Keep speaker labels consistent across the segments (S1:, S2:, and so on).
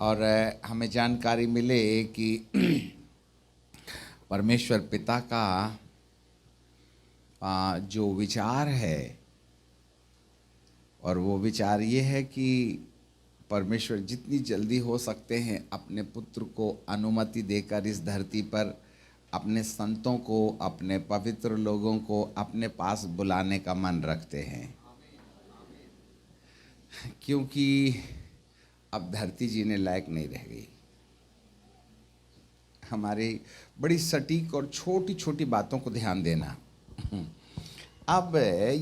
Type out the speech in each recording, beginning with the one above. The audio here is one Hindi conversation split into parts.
S1: और हमें जानकारी मिले कि परमेश्वर पिता का जो विचार है, और वो विचार ये है कि परमेश्वर जितनी जल्दी हो सकते हैं अपने पुत्र को अनुमति देकर इस धरती पर अपने संतों को, अपने पवित्र लोगों को अपने पास बुलाने का मन रखते हैं। क्योंकि अब धरती जीने लायक नहीं रह गई। हमारी बड़ी सटीक और छोटी छोटी बातों को ध्यान देना। अब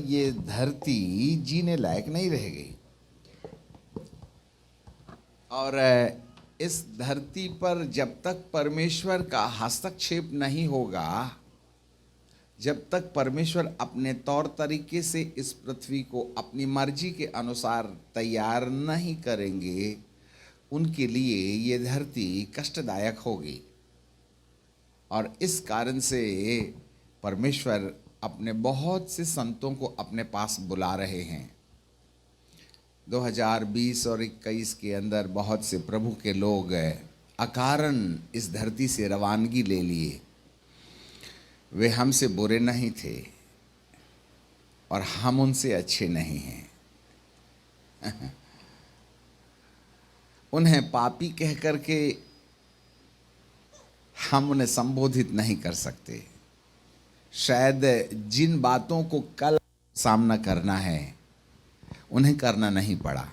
S1: ये धरती जीने लायक नहीं रह गई, और इस धरती पर जब तक परमेश्वर का हस्तक्षेप नहीं होगा, जब तक परमेश्वर अपने तौर तरीके से इस पृथ्वी को अपनी मर्जी के अनुसार तैयार नहीं करेंगे, उनके लिए ये धरती कष्टदायक होगी। और इस कारण से परमेश्वर अपने बहुत से संतों को अपने पास बुला रहे हैं। 2020 और 21 के अंदर बहुत से प्रभु के लोग अकारण इस धरती से रवानगी ले लिए। वे हमसे बुरे नहीं थे और हम उनसे अच्छे नहीं हैं। उन्हें पापी कह करके हम उन्हें संबोधित नहीं कर सकते। शायद जिन बातों को कल सामना करना है उन्हें करना नहीं पड़ा।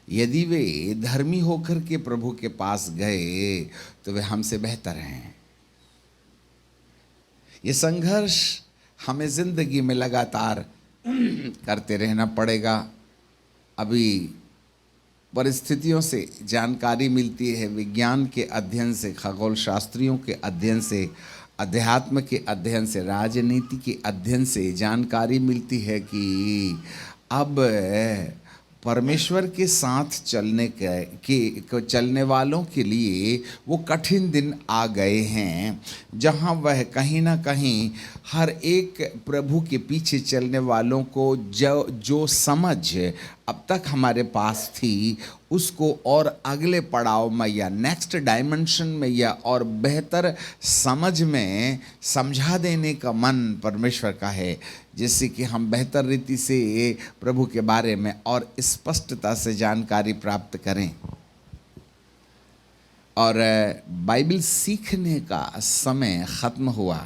S1: यदि वे धर्मी होकर के प्रभु के पास गए तो वे हमसे बेहतर हैं। ये संघर्ष हमें जिंदगी में लगातार करते रहना पड़ेगा। अभी परिस्थितियों से जानकारी मिलती है, विज्ञान के अध्ययन से, खगोल शास्त्रियों के अध्ययन से, अध्यात्म के अध्ययन से, राजनीति के अध्ययन से जानकारी मिलती है कि अब परमेश्वर के साथ चलने वालों के लिए वो कठिन दिन आ गए हैं, जहां वह कहीं ना कहीं हर एक प्रभु के पीछे चलने वालों को जो समझ अब तक हमारे पास थी, उसको और अगले पड़ाव में या नेक्स्ट डायमेंशन में या और बेहतर समझ में समझा देने का मन परमेश्वर का है, जिससे कि हम बेहतर रीति से प्रभु के बारे में और स्पष्टता से जानकारी प्राप्त करें। और बाइबल सीखने का समय ख़त्म हुआ।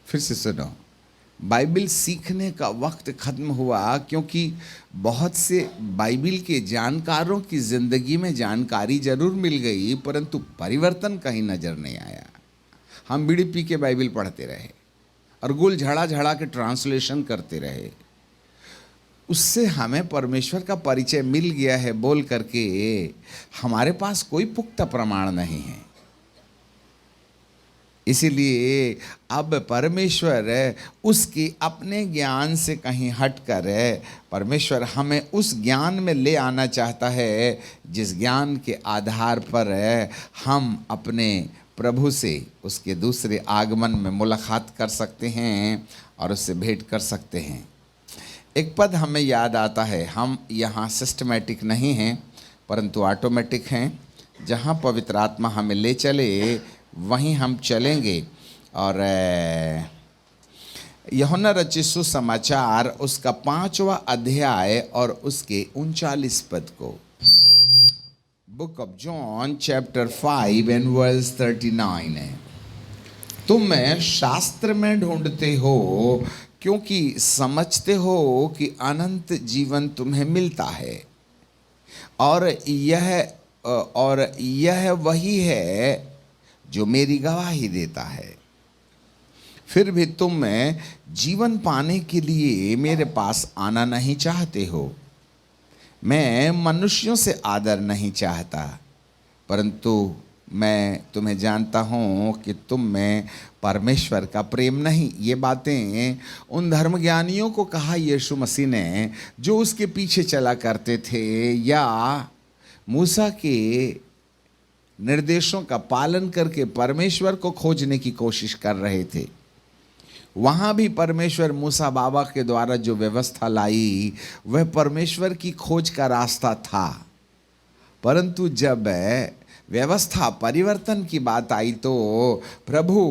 S1: फिर से सुनो, बाइबल सीखने का वक्त ख़त्म हुआ, क्योंकि बहुत से बाइबल के जानकारों की ज़िंदगी में जानकारी ज़रूर मिल गई, परंतु परिवर्तन कहीं नज़र नहीं आया। हम बीड़ी पी के बाइबल पढ़ते रहे और गुल झड़ा झड़ा के ट्रांसलेशन करते रहे। उससे हमें परमेश्वर का परिचय मिल गया है बोल करके हमारे पास कोई पुख्ता प्रमाण नहीं है। इसीलिए अब परमेश्वर उसके अपने ज्ञान से कहीं हटकर परमेश्वर हमें उस ज्ञान में ले आना चाहता है, जिस ज्ञान के आधार पर हम अपने प्रभु से उसके दूसरे आगमन में मुलाकात कर सकते हैं और उससे भेंट कर सकते हैं। एक पद हमें याद आता है। हम यहाँ सिस्टमैटिक नहीं हैं परंतु ऑटोमेटिक हैं। जहाँ पवित्र आत्मा हमें ले चले वहीं हम चलेंगे। और यूहन्ना रचित सुसमाचार उसका 5वां अध्याय और उसके 39 पद को, book of John chapter 5 and verse 39 है। तुम शास्त्र में ढूंढते हो क्योंकि समझते हो कि अनंत जीवन तुम्हें मिलता है, और यह वही है जो मेरी गवाही देता है। फिर भी तुम जीवन पाने के लिए मेरे पास आना नहीं चाहते हो। मैं मनुष्यों से आदर नहीं चाहता, परंतु मैं तुम्हें जानता हूँ कि तुम में परमेश्वर का प्रेम नहीं। ये बातें उन धर्मज्ञानियों को कहा यीशु मसीह ने, जो उसके पीछे चला करते थे या मूसा के निर्देशों का पालन करके परमेश्वर को खोजने की कोशिश कर रहे थे। वहाँ भी परमेश्वर मूसा बाबा के द्वारा जो व्यवस्था लाई वह परमेश्वर की खोज का रास्ता था। परंतु जब व्यवस्था परिवर्तन की बात आई तो प्रभु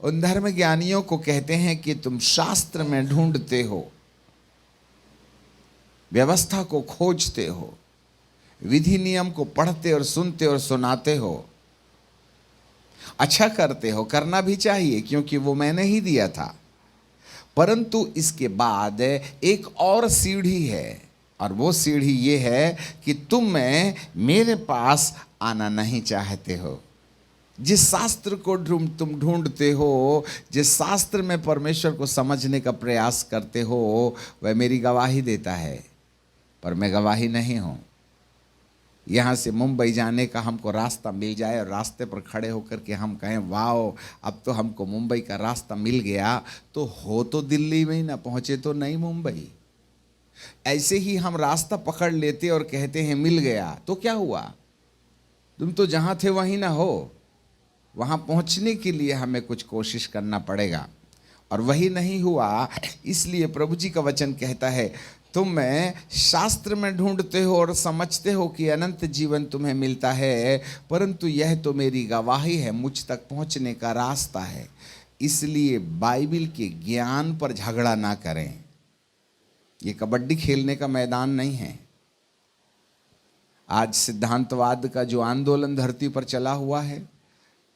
S1: उन धर्म ज्ञानियों को कहते हैं कि तुम शास्त्र में ढूंढते हो, व्यवस्था को खोजते हो, विधि नियम को पढ़ते और सुनते और सुनाते हो, अच्छा करते हो, करना भी चाहिए क्योंकि वो मैंने ही दिया था। परंतु इसके बाद एक और सीढ़ी है, और वो सीढ़ी ये है कि तुम मेरे पास आना नहीं चाहते हो। जिस शास्त्र को तुम ढूंढते हो, जिस शास्त्र में परमेश्वर को समझने का प्रयास करते हो, वह मेरी गवाही देता है, पर मैं गवाही नहीं हूँ। यहाँ से मुंबई जाने का हमको रास्ता मिल जाए और रास्ते पर खड़े होकर के हम कहें वाओ अब तो हमको मुंबई का रास्ता मिल गया, तो हो तो दिल्ली में ही ना, पहुँचे तो नहीं मुंबई। ऐसे ही हम रास्ता पकड़ लेते और कहते हैं मिल गया, तो क्या हुआ? तुम तो जहाँ थे वहीं ना हो। वहाँ पहुँचने के लिए हमें कुछ कोशिश करना पड़ेगा, और वही नहीं हुआ। इसलिए प्रभु जी का वचन कहता है तुम शास्त्र में ढूंढते हो और समझते हो कि अनंत जीवन तुम्हें मिलता है, परंतु यह तो मेरी गवाही है, मुझ तक पहुंचने का रास्ता है। इसलिए बाइबल के ज्ञान पर झगड़ा ना करें। ये कबड्डी खेलने का मैदान नहीं है। आज सिद्धांतवाद का जो आंदोलन धरती पर चला हुआ है,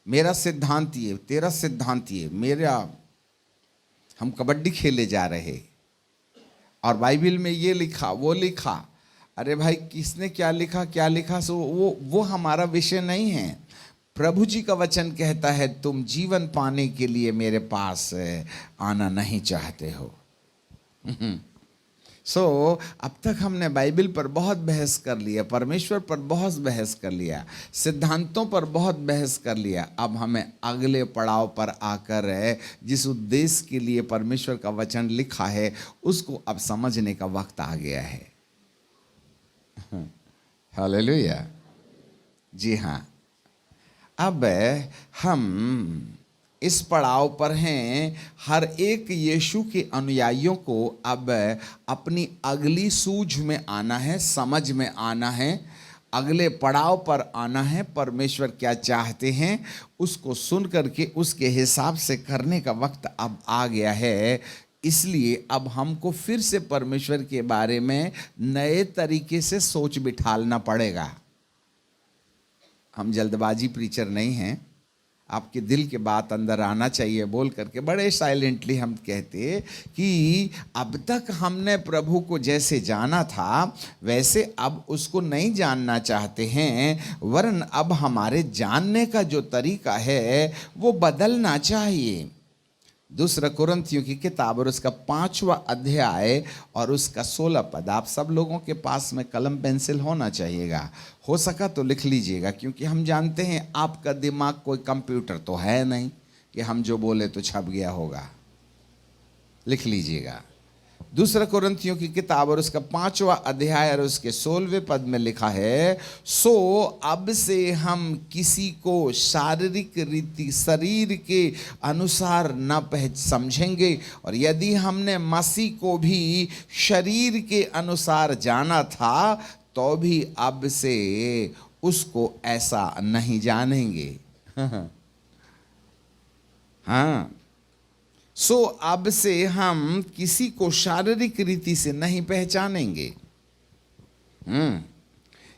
S1: मेरा सिद्धांत ये, तेरा सिद्धांत ये, मेरा, हम कबड्डी खेले जा रहे, और बाइबल में ये लिखा वो लिखा। अरे भाई किसने क्या लिखा सो वो हमारा विषय नहीं है। प्रभु जी का वचन कहता है तुम जीवन पाने के लिए मेरे पास आना नहीं चाहते हो। अब तक हमने बाइबल पर बहुत बहस कर लिया, परमेश्वर पर बहुत बहस कर लिया, सिद्धांतों पर बहुत बहस कर लिया। अब हमें अगले पड़ाव पर आकर जिस उद्देश्य के लिए परमेश्वर का वचन लिखा है उसको अब समझने का वक्त आ गया है। हालेलुया। जी हाँ, अब हम इस पड़ाव पर हैं। हर एक यीशु के अनुयायियों को अब अपनी अगली सूझ में आना है, समझ में आना है, अगले पड़ाव पर आना है। परमेश्वर क्या चाहते हैं उसको सुन करके उसके हिसाब से करने का वक्त अब आ गया है। इसलिए अब हमको फिर से परमेश्वर के बारे में नए तरीके से सोच बिठालना पड़ेगा। हम जल्दबाजी प्रीचर नहीं हैं। आपके दिल के बात अंदर आना चाहिए बोल करके बड़े साइलेंटली हम कहते कि अब तक हमने प्रभु को जैसे जाना था वैसे अब उसको नहीं जानना चाहते हैं, वरन अब हमारे जानने का जो तरीका है वो बदलना चाहिए। दूसरा कुरिन्थियों की किताब और उसका 5वां अध्याय और उसका 16 पद। आप सब लोगों के पास में कलम पेंसिल होना चाहिएगा, हो सका तो लिख लीजिएगा, क्योंकि हम जानते हैं आपका दिमाग कोई कंप्यूटर तो है नहीं कि हम जो बोले तो छप गया होगा। लिख लीजिएगा। दूसरा कुरिन्थियों की किताब और उसका 5वां अध्याय और उसके 16वें पद में लिखा है, सो अब से हम किसी को शारीरिक रीति शरीर के अनुसार न समझेंगे, और यदि हमने मसीह को भी शरीर के अनुसार जाना था तो भी अब से उसको ऐसा नहीं जानेंगे। हाँ, सो अब से हम किसी को शारीरिक रीति से नहीं पहचानेंगे।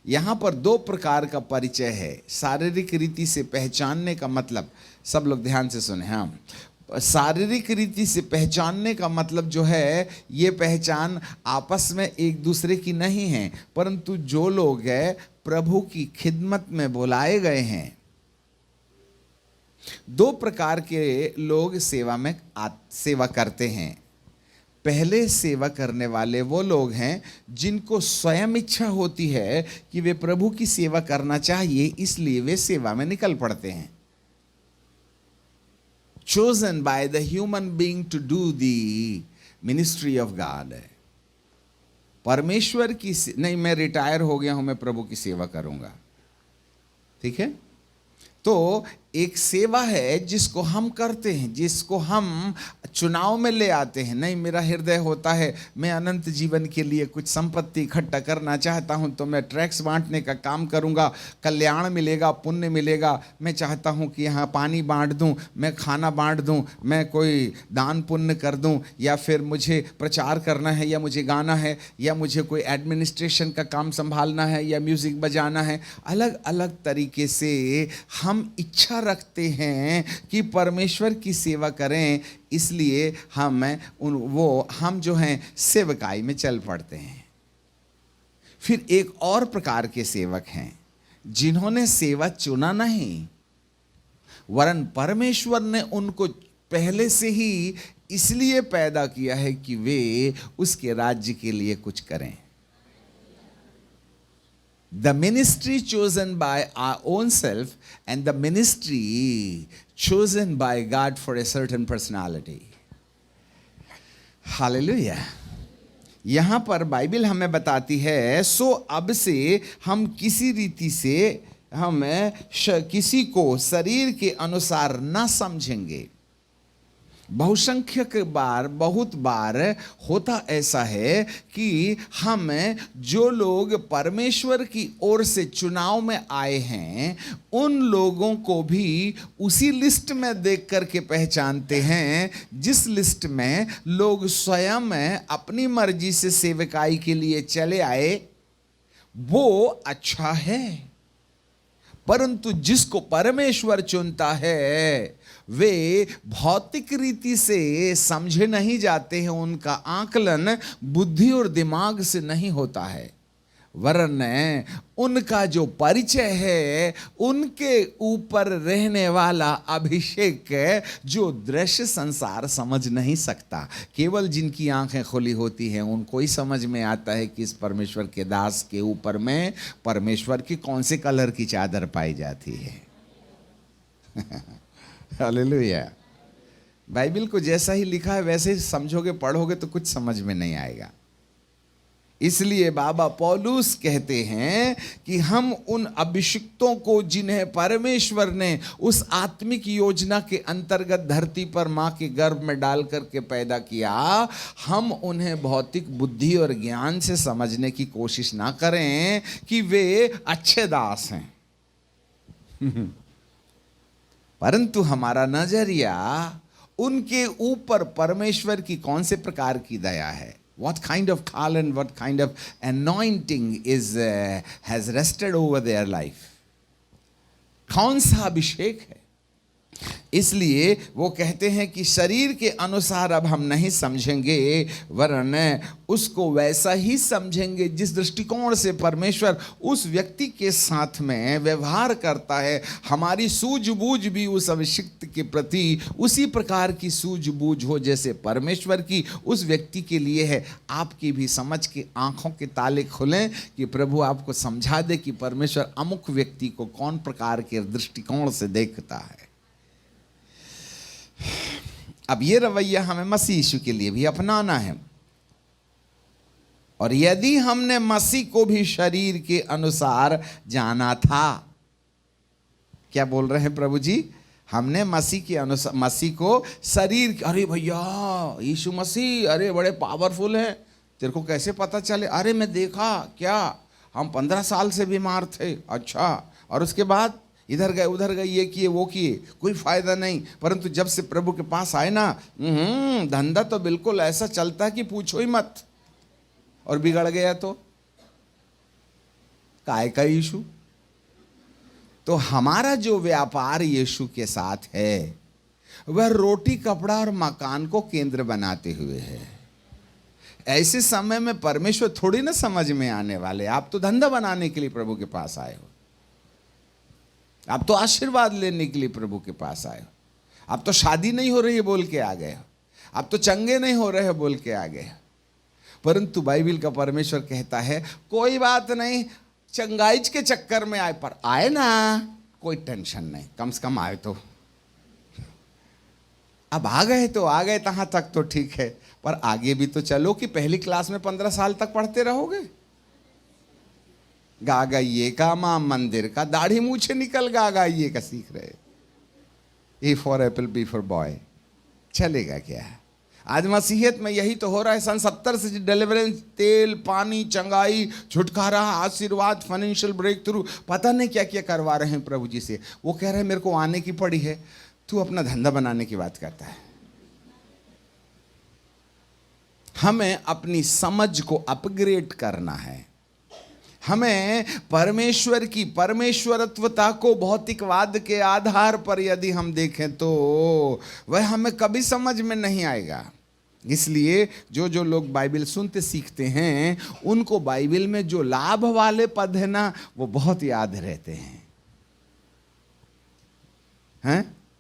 S1: यहां पर 2 प्रकार का परिचय है। शारीरिक रीति से पहचानने का मतलब, सब लोग ध्यान से सुने। हाँ, शारीरिक रीति से पहचानने का मतलब जो है, ये पहचान आपस में एक दूसरे की नहीं है, परंतु जो लोग हैं प्रभु की खिदमत में बुलाए गए हैं। 2 प्रकार के लोग सेवा करते हैं। पहले सेवा करने वाले वो लोग हैं जिनको स्वयं इच्छा होती है कि वे प्रभु की सेवा करना चाहिए, इसलिए वे सेवा में निकल पड़ते हैं। chosen by the human being to do the ministry of God। परमेश्वर की नहीं, मैं रिटायर हो गया हूं, मैं प्रभु की सेवा करूंगा, ठीक है। तो एक सेवा है जिसको हम करते हैं, जिसको हम चुनाव में ले आते हैं। नहीं, मेरा हृदय होता है मैं अनंत जीवन के लिए कुछ संपत्ति इकट्ठा करना चाहता हूं, तो मैं ट्रैक्स बांटने का काम करूंगा, कल्याण मिलेगा, पुण्य मिलेगा। मैं चाहता हूं कि यहाँ पानी बांट दूं, मैं खाना बांट दूं, मैं कोई दान पुण्य कर दूं, या फिर मुझे प्रचार करना है, या मुझे गाना है, या मुझे कोई एडमिनिस्ट्रेशन का काम संभालना है, या म्यूज़िक बजाना है। अलग अलग तरीके से हम इच्छा रखते हैं कि परमेश्वर की सेवा करें, इसलिए हम जो हैं सेवकाई में चल पड़ते हैं। फिर एक और प्रकार के सेवक हैं जिन्होंने सेवा चुना नहीं, वरन परमेश्वर ने उनको पहले से ही इसलिए पैदा किया है कि वे उसके राज्य के लिए कुछ करें। The ministry chosen by our own self and the ministry chosen by God for a certain personality. Hallelujah. यहाँ पर बाइबल हमें बताती है, सो अब से हम किसी रीति से हम किसी को शरीर के अनुसार न समझेंगे। बहुत बार होता ऐसा है कि हम जो लोग परमेश्वर की ओर से चुनाव में आए हैं, उन लोगों को भी उसी लिस्ट में देख करके पहचानते हैं जिस लिस्ट में लोग स्वयं अपनी मर्जी से सेवकाई के लिए चले आए। वो अच्छा है, परंतु जिसको परमेश्वर चुनता है वे भौतिक रीति से समझे नहीं जाते हैं, उनका आकलन बुद्धि और दिमाग से नहीं होता है, वरन उनका जो परिचय है उनके ऊपर रहने वाला अभिषेक जो दृश्य संसार समझ नहीं सकता। केवल जिनकी आंखें खुली होती हैं उनको ही समझ में आता है कि इस परमेश्वर के दास के ऊपर में परमेश्वर की कौन से कलर की चादर पाई जाती है। हालेलुया। बाइबल को जैसा ही लिखा है वैसे ही समझोगे, पढ़ोगे तो कुछ समझ में नहीं आएगा। इसलिए बाबा पौलुस कहते हैं कि हम उन अभिषिक्तों को जिन्हें परमेश्वर ने उस आत्मिक योजना के अंतर्गत धरती पर मां के गर्भ में डाल करके पैदा किया, हम उन्हें भौतिक बुद्धि और ज्ञान से समझने की कोशिश ना करें कि वे अच्छे दास हैं। परंतु हमारा नजरिया उनके ऊपर परमेश्वर की कौन से प्रकार की दया है, what kind of call and what kind of anointing has rested over their life, कौन सा अभिषेक है। इसलिए वो कहते हैं कि शरीर के अनुसार अब हम नहीं समझेंगे, वरन उसको वैसा ही समझेंगे जिस दृष्टिकोण से परमेश्वर उस व्यक्ति के साथ में व्यवहार करता है। हमारी सूझबूझ भी उस अभिषिक्त के प्रति उसी प्रकार की सूझबूझ हो जैसे परमेश्वर की उस व्यक्ति के लिए है। आपकी भी समझ के आंखों के ताले खुलें कि प्रभु आपको समझा दे कि परमेश्वर अमुक व्यक्ति को कौन प्रकार के दृष्टिकोण से देखता है। अब ये रवैया हमें मसीह यीशु के लिए भी अपनाना है। और यदि हमने मसीह को भी शरीर के अनुसार जाना था, क्या बोल रहे हैं प्रभु जी, हमने मसीह के अनुसार, मसीह को शरीर, अरे भैया यीशु मसीह अरे बड़े पावरफुल हैं, तेरे को कैसे पता चले? अरे मैं देखा, क्या हम 15 साल से बीमार थे। अच्छा, और उसके बाद इधर गए उधर गए, ये किए वो किए, कोई फायदा नहीं। परंतु जब से प्रभु के पास आए ना, धंधा तो बिल्कुल ऐसा चलता है कि पूछो ही मत। और बिगड़ गया तो काय का यीशु। तो हमारा जो व्यापार यीशु के साथ है वह रोटी कपड़ा और मकान को केंद्र बनाते हुए है। ऐसे समय में परमेश्वर थोड़ी ना समझ में आने वाले। आप तो धंधा बनाने के लिए प्रभु के पास आए हो, आप तो आशीर्वाद लेने के लिए प्रभु के पास आए हो, आप तो शादी नहीं हो रही है बोल के आ गए हो, आप तो चंगे नहीं हो रहे हो बोल के आ गए। परंतु बाइबल का परमेश्वर कहता है कोई बात नहीं, चंगाइज के चक्कर में आए पर आए ना, कोई टेंशन नहीं, कम से कम आए तो। अब आ गए तो आ गए, तहां तक तो ठीक है, पर आगे भी तो चलो कि पहली क्लास में 15 साल तक पढ़ते रहोगे। गा गाइए का मां मंदिर का, दाढ़ी मूछे निकल गा गाइए का सीख रहे। A for apple, B for boy, चलेगा क्या? आज मसीहियत में यही तो हो रहा है। सन 70 से डिलीवरेंस, तेल, पानी, चंगाई, छुटकारा, आशीर्वाद, फाइनेंशियल ब्रेक थ्रू, पता नहीं क्या क्या करवा रहे हैं प्रभु जी से। वो कह रहे हैं मेरे को आने की पड़ी है, तू अपना धंधा बनाने की बात करता है। हमें अपनी समझ को अपग्रेड करना है। हमें परमेश्वर की परमेश्वरत्वता को भौतिकवाद के आधार पर यदि हम देखें तो वह हमें कभी समझ में नहीं आएगा। इसलिए जो जो लोग बाइबल सुनते सीखते हैं, उनको बाइबल में जो लाभ वाले पद है ना, वो बहुत याद रहते हैं?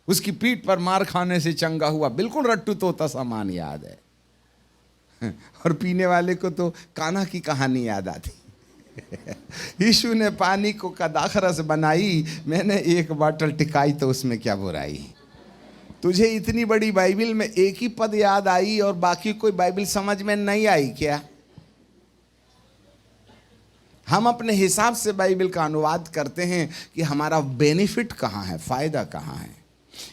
S1: उसकी पीठ पर मार खाने से चंगा हुआ, बिल्कुल रट्टू तोता सामान याद है। और पीने वाले को तो कान्हा की कहानी याद आती। यीशु ने पानी को कदाखरस बनाई, मैंने एक बोतल टिकाई तो उसमें क्या बुराई। तुझे इतनी बड़ी बाइबल में एक ही पद याद आई और बाकी कोई बाइबल समझ में नहीं आई क्या? हम अपने हिसाब से बाइबल का अनुवाद करते हैं कि हमारा बेनिफिट कहाँ है, फायदा कहाँ है।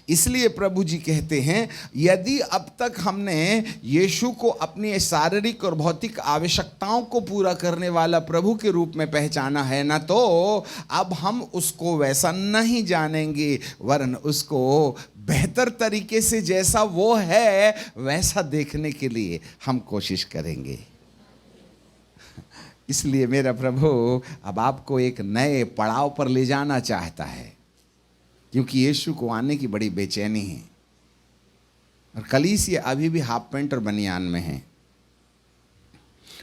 S1: इसलिए प्रभु जी कहते हैं, यदि अब तक हमने यीशु को अपनी शारीरिक और भौतिक आवश्यकताओं को पूरा करने वाला प्रभु के रूप में पहचाना है ना, तो अब हम उसको वैसा नहीं जानेंगे, वरन उसको बेहतर तरीके से जैसा वो है वैसा देखने के लिए हम कोशिश करेंगे। इसलिए मेरा प्रभु अब आपको एक नए पड़ाव पर ले जाना चाहता है, क्योंकि यीशु को आने की बड़ी बेचैनी है। और कलीसिया अभी भी हाफ पैंट और बनियान में है,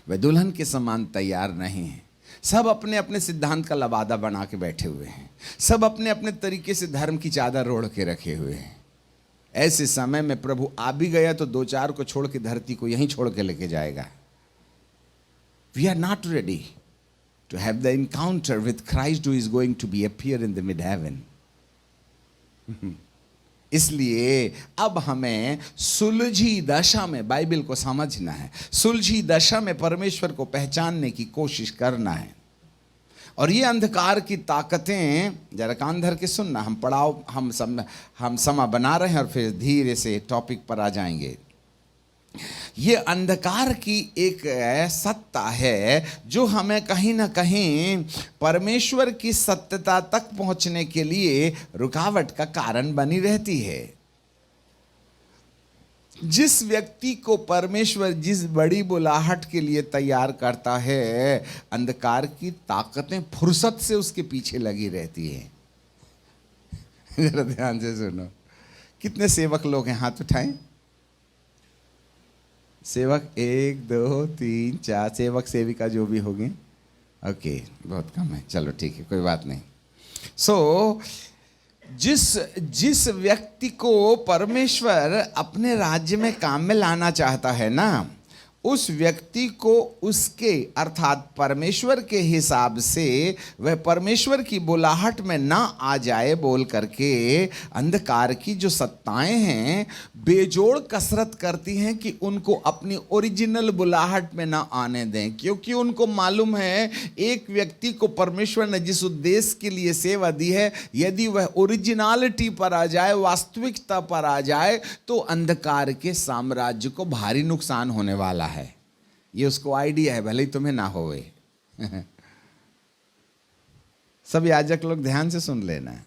S1: वे दुल्हन के समान तैयार नहीं है। सब अपने अपने सिद्धांत का लबादा बना के बैठे हुए हैं, सब अपने अपने तरीके से धर्म की चादर ओढ़ के रखे हुए हैं। ऐसे समय में प्रभु आ भी गया तो दो चार को छोड़ के धरती को यहीं छोड़ के लेके जाएगा। We are not ready to have the encounter with Christ who is going to be appear in the mid heaven. इसलिए अब हमें सुलझी दशा में बाइबल को समझना है, सुलझी दशा में परमेश्वर को पहचानने की कोशिश करना है। और ये अंधकार की ताकतें, जरा कान धर के सुनना, हम पड़ाव हम समा बना रहे हैं और फिर धीरे से टॉपिक पर आ जाएंगे। ये अंधकार की एक सत्ता है जो हमें कहीं ना कहीं परमेश्वर की सत्यता तक पहुंचने के लिए रुकावट का कारण बनी रहती है। जिस व्यक्ति को परमेश्वर जिस बड़ी बुलाहट के लिए तैयार करता है, अंधकार की ताकतें फुर्सत से उसके पीछे लगी रहती है। जरा ध्यान से सुनो। कितने सेवक लोग हैं, हाथ उठाएं। सेवक 1 2 3 4, सेवक सेविका जो भी होंगे। ओके, बहुत कम है, चलो ठीक है, कोई बात नहीं। सो जिस व्यक्ति को परमेश्वर अपने राज्य में काम में लाना चाहता है ना, उस व्यक्ति को उसके अर्थात परमेश्वर के हिसाब से वह परमेश्वर की बुलाहट में ना आ जाए बोल करके अंधकार की जो सत्ताएं हैं बेजोड़ कसरत करती हैं कि उनको अपनी ओरिजिनल बुलाहट में ना आने दें। क्योंकि उनको मालूम है एक व्यक्ति को परमेश्वर ने जिस उद्देश्य के लिए सेवा दी है, यदि वह ओरिजिनलिटी पर आ जाए, वास्तविकता पर आ जाए, तो अंधकार के साम्राज्य को भारी नुकसान होने वाला है। ये उसको आइडिया है, भले ही तुम्हें ना होवे। सब याजक लोग ध्यान से सुन लेना।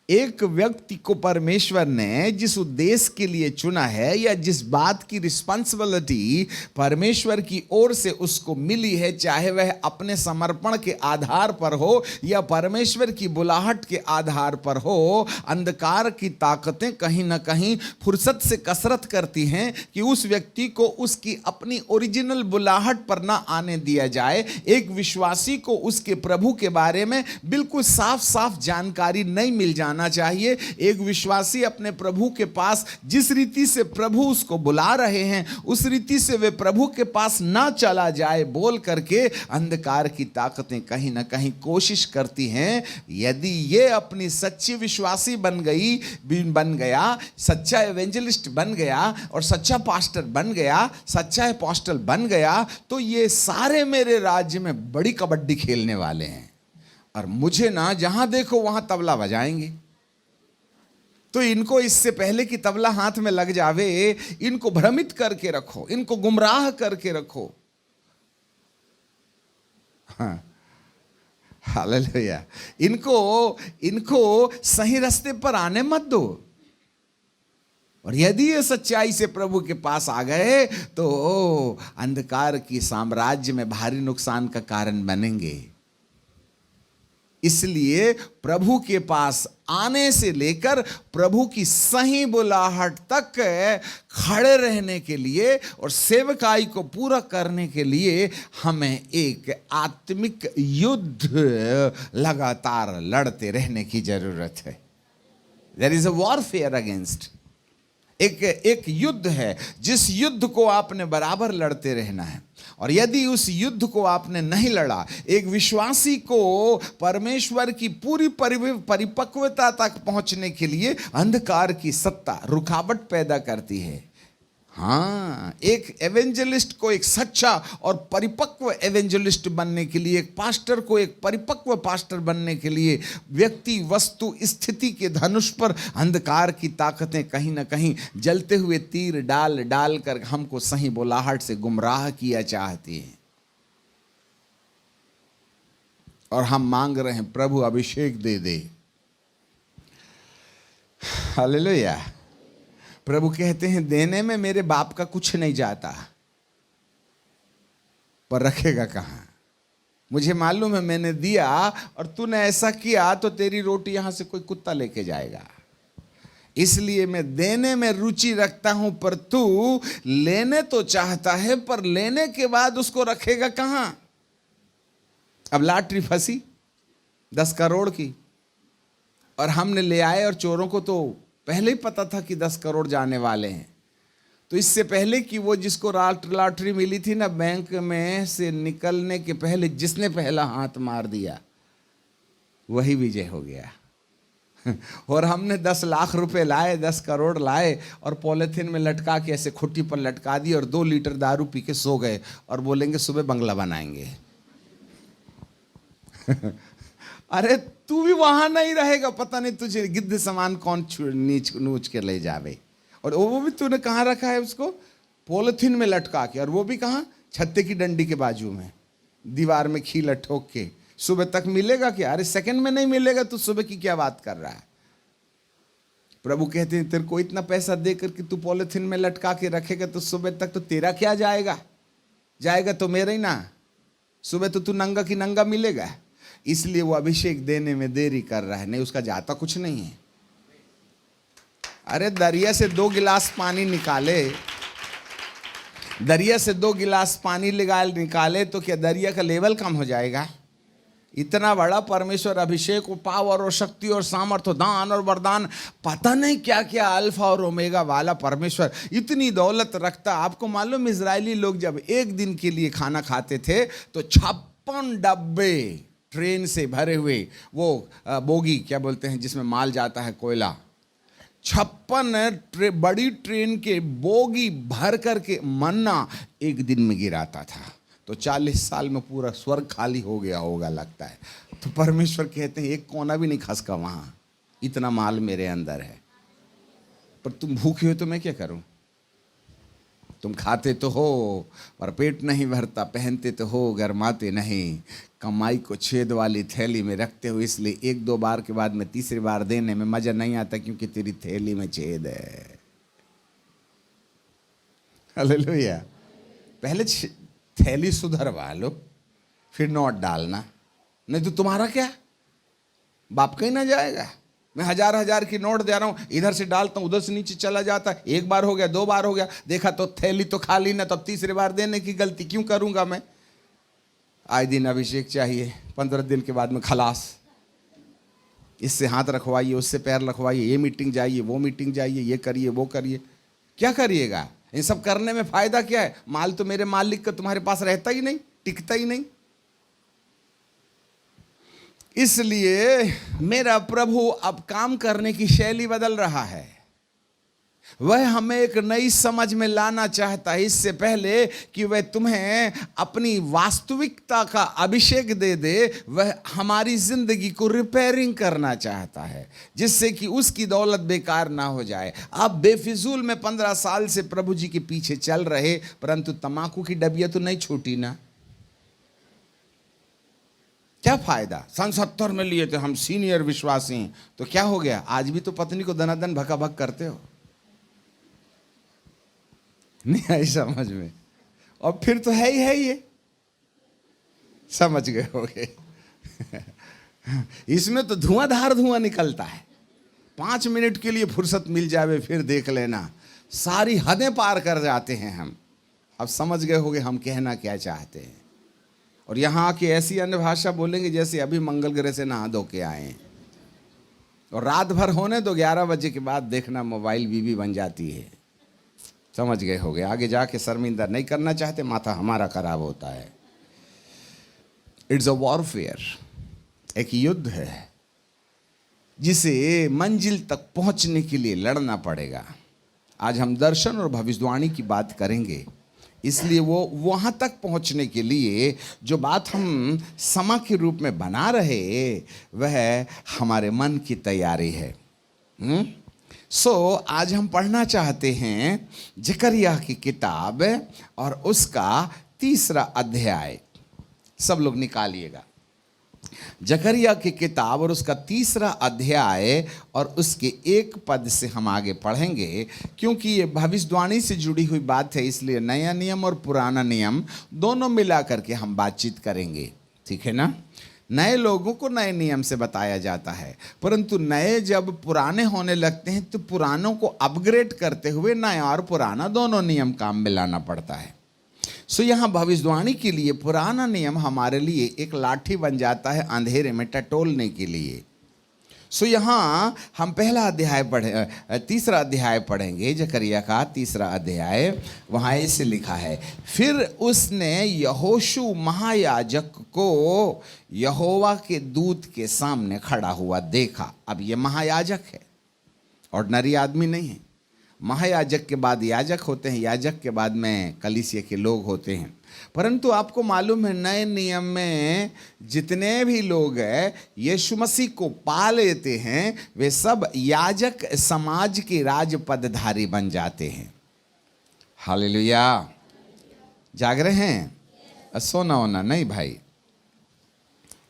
S1: एक व्यक्ति को परमेश्वर ने जिस उद्देश्य के लिए चुना है या जिस बात की रिस्पांसिबिलिटी परमेश्वर की ओर से उसको मिली है, चाहे वह अपने समर्पण के आधार पर हो या परमेश्वर की बुलाहट के आधार पर हो, अंधकार की ताकतें कहीं ना कहीं फुर्सत से कसरत करती हैं कि उस व्यक्ति को उसकी अपनी ओरिजिनल बुलाहट पर ना आने दिया जाए। एक विश्वासी को उसके प्रभु के बारे में बिल्कुल साफ साफ जानकारी नहीं मिल जाना चाहिए। एक विश्वासी अपने प्रभु के पास जिस रीति से प्रभु उसको बुला रहे हैं उस रीति से वे प्रभु के पास ना चला जाए बोल करके अंधकार की ताकतें कहीं ना कहीं कोशिश करती हैं। यदि ये अपनी सच्ची विश्वासी बन गया, सच्चा एवेंजलिस्ट बन गया और सच्चा पास्टर बन गया, सच्चा अपोस्टल बन गया, तो ये सारे मेरे राज्य में बड़ी कबड्डी खेलने वाले हैं और मुझे ना जहां देखो वहां तबला बजाएंगे। तो इनको इससे पहले कि तबला हाथ में लग जावे, इनको भ्रमित करके रखो, इनको गुमराह करके रखो। हाँ, हालेलुया। इनको सही रास्ते पर आने मत दो। और यदि ये सच्चाई से प्रभु के पास आ गए तो अंधकार की साम्राज्य में भारी नुकसान का कारण बनेंगे। इसलिए प्रभु के पास आने से लेकर प्रभु की सही बुलाहट तक खड़े रहने के लिए और सेवकाई को पूरा करने के लिए हमें एक आत्मिक युद्ध लगातार लड़ते रहने की जरूरत है। There is a warfare against, एक युद्ध है जिस युद्ध को आपने बराबर लड़ते रहना है। और यदि उस युद्ध को आपने नहीं लड़ा, एक विश्वासी को परमेश्वर की पूरी परिपक्वता तक पहुंचने के लिए अंधकार की सत्ता रुकावट पैदा करती है। हाँ, एक एवेंजलिस्ट को एक सच्चा और परिपक्व एवेंजलिस्ट बनने के लिए, एक पास्टर को एक परिपक्व पास्टर बनने के लिए व्यक्ति, वस्तु, स्थिति के धनुष पर अंधकार की ताकतें कहीं ना कहीं जलते हुए तीर डाल डाल कर हमको सही बुलाहट से गुमराह किया चाहती है। और हम मांग रहे हैं प्रभु अभिषेक दे दे। हालेलुया। प्रभु कहते हैं देने में मेरे बाप का कुछ नहीं जाता, पर रखेगा कहां? मुझे मालूम है मैंने दिया और तूने ऐसा किया तो तेरी रोटी यहां से कोई कुत्ता लेके जाएगा। इसलिए मैं देने में रुचि रखता हूं, पर तू लेने तो चाहता है, पर लेने के बाद उसको रखेगा कहां? अब लॉटरी फंसी 10 करोड़ की, और हमने ले आए, और चोरों को तो पहले ही पता था कि 10 करोड़ जाने वाले हैं। तो इससे पहले कि वो जिसको लॉटरी मिली थी ना, बैंक में से निकलने के पहले जिसने पहला हाथ मार दिया वही विजय हो गया। और हमने 10 लाख रुपए लाए, 10 करोड़ लाए और पॉलिथीन में लटका के ऐसे खुट्टी पर लटका दी और 2 लीटर दारू पी के सो गए और बोलेंगे सुबह बंगला बनाएंगे। अरे तू भी वहां नहीं रहेगा, पता नहीं तुझे गिद्ध समान कौन नीच नूच के ले जावे। और वो भी तूने कहाँ रखा है उसको? पॉलिथीन में लटका के, और वो भी कहाँ? छत्ते की डंडी के बाजू में, दीवार में खीला ठोक के। सुबह तक मिलेगा क्या? अरे सेकंड में नहीं मिलेगा, तो सुबह की क्या बात कर रहा है? प्रभु कहते हैं तेरे को इतना पैसा देकर कि तू पॉलिथीन में लटका के रखेगा तो सुबह तक तो तेरा क्या जाएगा? जाएगा तो मेरा ही ना। सुबह तो तू नंगा की नंगा मिलेगा। इसलिए वो अभिषेक देने में देरी कर रहा है, नहीं उसका जाता कुछ नहीं है। अरे दरिया से 2 गिलास पानी निकाले, दरिया से 2 गिलास पानी निकाले तो क्या दरिया का लेवल कम हो जाएगा? इतना बड़ा परमेश्वर अभिषेक और पावर और शक्ति और सामर्थ्य, दान और वरदान, पता नहीं क्या क्या, अल्फा और ओमेगा वाला परमेश्वर इतनी दौलत रखता। आपको मालूम इजरायली लोग जब एक दिन के लिए खाना खाते थे तो 56 डब्बे ट्रेन से भरे हुए, वो बोगी क्या बोलते हैं जिसमें माल जाता है, कोयला, 56 बड़ी ट्रेन के बोगी भर करके मन्ना एक दिन में गिराता था। तो 40 साल में पूरा स्वर्ग खाली हो गया होगा लगता है। तो परमेश्वर कहते हैं एक कोना भी नहीं खसका वहां, इतना माल मेरे अंदर है। पर तुम भूखे हो तो मैं क्या करूं? तुम खाते तो हो पर पेट नहीं भरता, पहनते तो हो गरमाते नहीं, कमाई को छेद वाली थैली में रखते हो, इसलिए 1-2 बार के बाद में तीसरी बार देने में मजा नहीं आता क्योंकि तेरी थैली में छेद है। हालेलुया। पहले थैली सुधरवा लो, फिर नोट डालना, नहीं तो तुम्हारा क्या बाप कहीं ना जाएगा। मैं 1000 की नोट दे रहा हूं, इधर से डालता हूं उधर से नीचे चला जाता है। 1 बार हो गया, 2 बार हो गया, देखा तो थैली तो खाली ना, तब तीसरी बार देने की गलती क्यों करूंगा मैं? आए दिन अभिषेक चाहिए, 15 दिन के बाद में खलास। इससे हाथ रखवाइए, उससे पैर रखवाइए, ये मीटिंग जाइए, वो मीटिंग जाइए, ये करिए, वो करिए। क्या करिएगा? इन सब करने में फायदा क्या है? माल तो मेरे मालिक का तुम्हारे पास रहता ही नहीं, टिकता ही नहीं। इसलिए मेरा प्रभु अब काम करने की शैली बदल रहा है। वह हमें एक नई समझ में लाना चाहता है इससे पहले कि वह तुम्हें अपनी वास्तविकता का अभिषेक दे दे। वह हमारी जिंदगी को रिपेयरिंग करना चाहता है जिससे कि उसकी दौलत बेकार ना हो जाए। आप बेफिजूल में 15 साल से प्रभु जी के पीछे चल रहे, परंतु तंबाकू की डबिया तो नहीं छूटी ना। क्या फायदा? सन 70 में लिए थे हम, सीनियर विश्वासी हैं, तो क्या हो गया? आज भी तो पत्नी को दनादन भकाभक करते हो। नहीं आई समझ में? और फिर तो है ही ये, समझ गए होगे। इसमें तो धुआंधार धुआं निकलता है। 5 मिनट के लिए फुर्सत मिल जावे फिर देख लेना, सारी हदें पार कर जाते हैं हम। अब समझ गए होगे हम कहना क्या चाहते हैं। और यहाँ आके ऐसी अन्य भाषा बोलेंगे जैसे अभी मंगल ग्रह से नहा धो के आए हैं। और रात भर होने दो, 11 बजे के बाद देखना मोबाइल बीवी बन जाती है। समझ गए होगे? आगे जाके शर्मिंदा नहीं करना चाहते, माथा हमारा खराब होता है। इट्स अ वॉरफेयर, एक युद्ध है जिसे मंजिल तक पहुंचने के लिए लड़ना पड़ेगा। आज हम दर्शन और भविष्यवाणी की बात करेंगे, इसलिए वो वहां तक पहुंचने के लिए जो बात हम समा के रूप में बना रहे वह हमारे मन की तैयारी है। आज हम पढ़ना चाहते हैं जकरिया की किताब और उसका 3रा अध्याय। सब लोग निकालिएगा जकरिया की किताब और उसका 3रा अध्याय और उसके 1 पद से हम आगे पढ़ेंगे, क्योंकि ये भविष्यवाणी से जुड़ी हुई बात है, इसलिए नया नियम और पुराना नियम दोनों मिला करके हम बातचीत करेंगे। ठीक है ना? नए लोगों को नए नियम से बताया जाता है, परंतु नए जब पुराने होने लगते हैं तो पुरानों को अपग्रेड करते हुए नया और पुराना दोनों नियम काम में लाना पड़ता है। यहाँ भविष्यवाणी के लिए पुराना नियम हमारे लिए एक लाठी बन जाता है अंधेरे में टटोलने के लिए। यहाँ हम पहला अध्याय 3रा अध्याय पढ़ेंगे, जकरिया का 3रा अध्याय। वहाँ ऐसे लिखा है, फिर उसने यहोशू महायाजक को यहोवा के दूत के सामने खड़ा हुआ देखा। अब ये महायाजक है, ऑर्डिनरी आदमी नहीं है। महायाजक के बाद याजक होते हैं, याजक के बाद में कलीसिया के लोग होते हैं। परंतु आपको मालूम है नए नियम में जितने भी लोग हैं यीशु मसीह को पा लेते हैं, वे सब याजक समाज के राजपदधारी बन जाते हैं। हालेलुया। जाग रहे हैं? सोना होना नहीं भाई,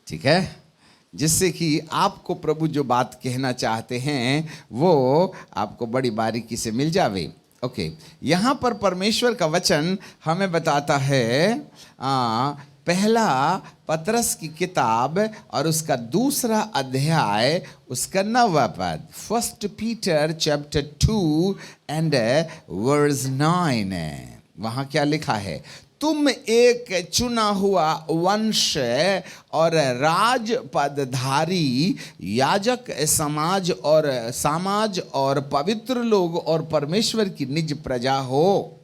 S1: ठीक है? जिससे कि आपको प्रभु जो बात कहना चाहते हैं वो आपको बड़ी बारीकी से मिल जावे। ओके, यहाँ पर परमेश्वर का वचन हमें बताता है पहला पतरस की किताब और उसका 2रा अध्याय उसका 9वां पद। 1 पीटर चैप्टर 2 एंड वर्स 9। वहाँ क्या लिखा है? तुम एक चुना हुआ वंश और राज पदधारी याजक समाज और पवित्र लोग और परमेश्वर की निज प्रजा हो।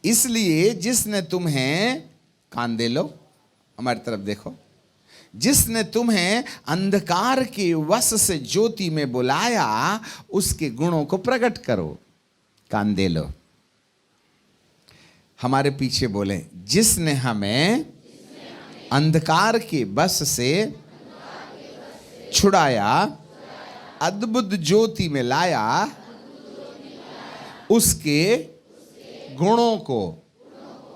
S1: इसलिए जिसने तुम्हें, कान दे लो, हमारी तरफ देखो, जिसने तुम्हें अंधकार के वश से ज्योति में बुलाया उसके गुणों को प्रकट करो। कान दे लो, हमारे पीछे बोले, जिसने हमें अंधकार के बस से छुड़ाया, अद्भुत ज्योति में लाया, उसके गुणों को,